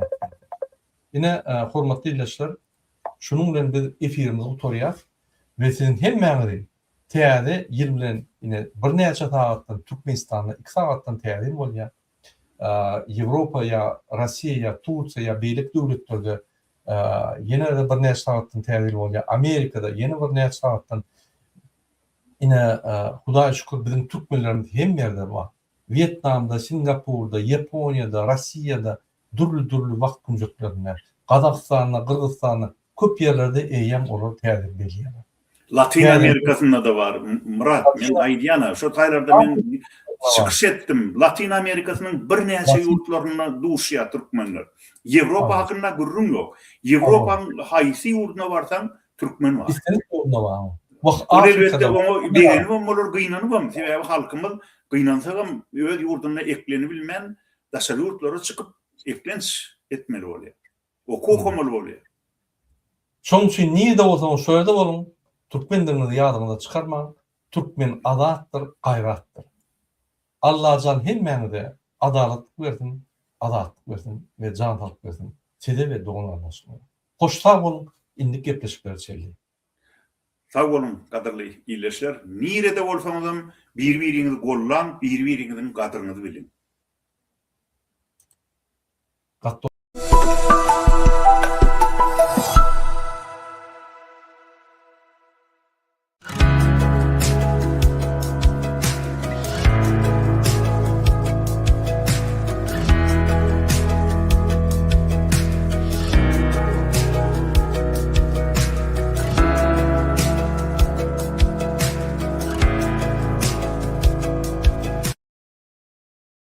Ine hormatly dinleýärler, şunun bilen biz efirimizi utorýar we sizin hemmäňizi täze 20 bilen ine bir näçe sagatdan Türkmenistanda 2 sagatdan täze bolýar. Ýewropa ýa Rossiýa ýa Turkiýa ýa beýlik döwletlerde ýene de bir näçe sagatdan täze bolýar. Amerikada ýene bir näçe sagatdan ine Hudaýa şükür bizim türkmenlerimiz hem ýerde bar. Vietnamda, Singapurda, Yaponiýada, Rossiýada durly wagt günjeklerinde, Kazakstanda, Kırgızstanda köp ýerlerde eýem olar täze belýär. Latin Yani- Amerikasında da var. Murat, men aýdýana, şu taýlarda men çıkış etdim. Latin Amerikasının bir näçe ýurtlaryna duşýar türkmenler. Ýewropa Aha. hakynda gürrüň ýok. Ýewropanyň haýsy ýurduna barsaň türkmen bar. İstedik ýolunda bar. Wagt O elbette Afrikada onu begeni bolmalar, gynanyp, sebäbi halkymyz gynansagam öz ýurduna ekleni bilmän daşary ýurtlara çykyp eklenç etmeli bolýar. Okumaly bolýar. şoň üçin niýde bolsaň şöýde bolun. Türkmen dilini ýadyňyza çykarma. Türkmen adatdyr, gaýratdyr. Allah jan hemmäňize adalatlyk bersin, adatlyk bersin we jantalyk bersin. Size we doganlardaşlar. Hoşsag bolun, indik gepleşip berçeli. Sag bolun, gadyrly ýerleşler. Nirede bolsaňyzam bir-biriňizi gollan, bir-biriňiziň gadyryňyzy bilin. Gatto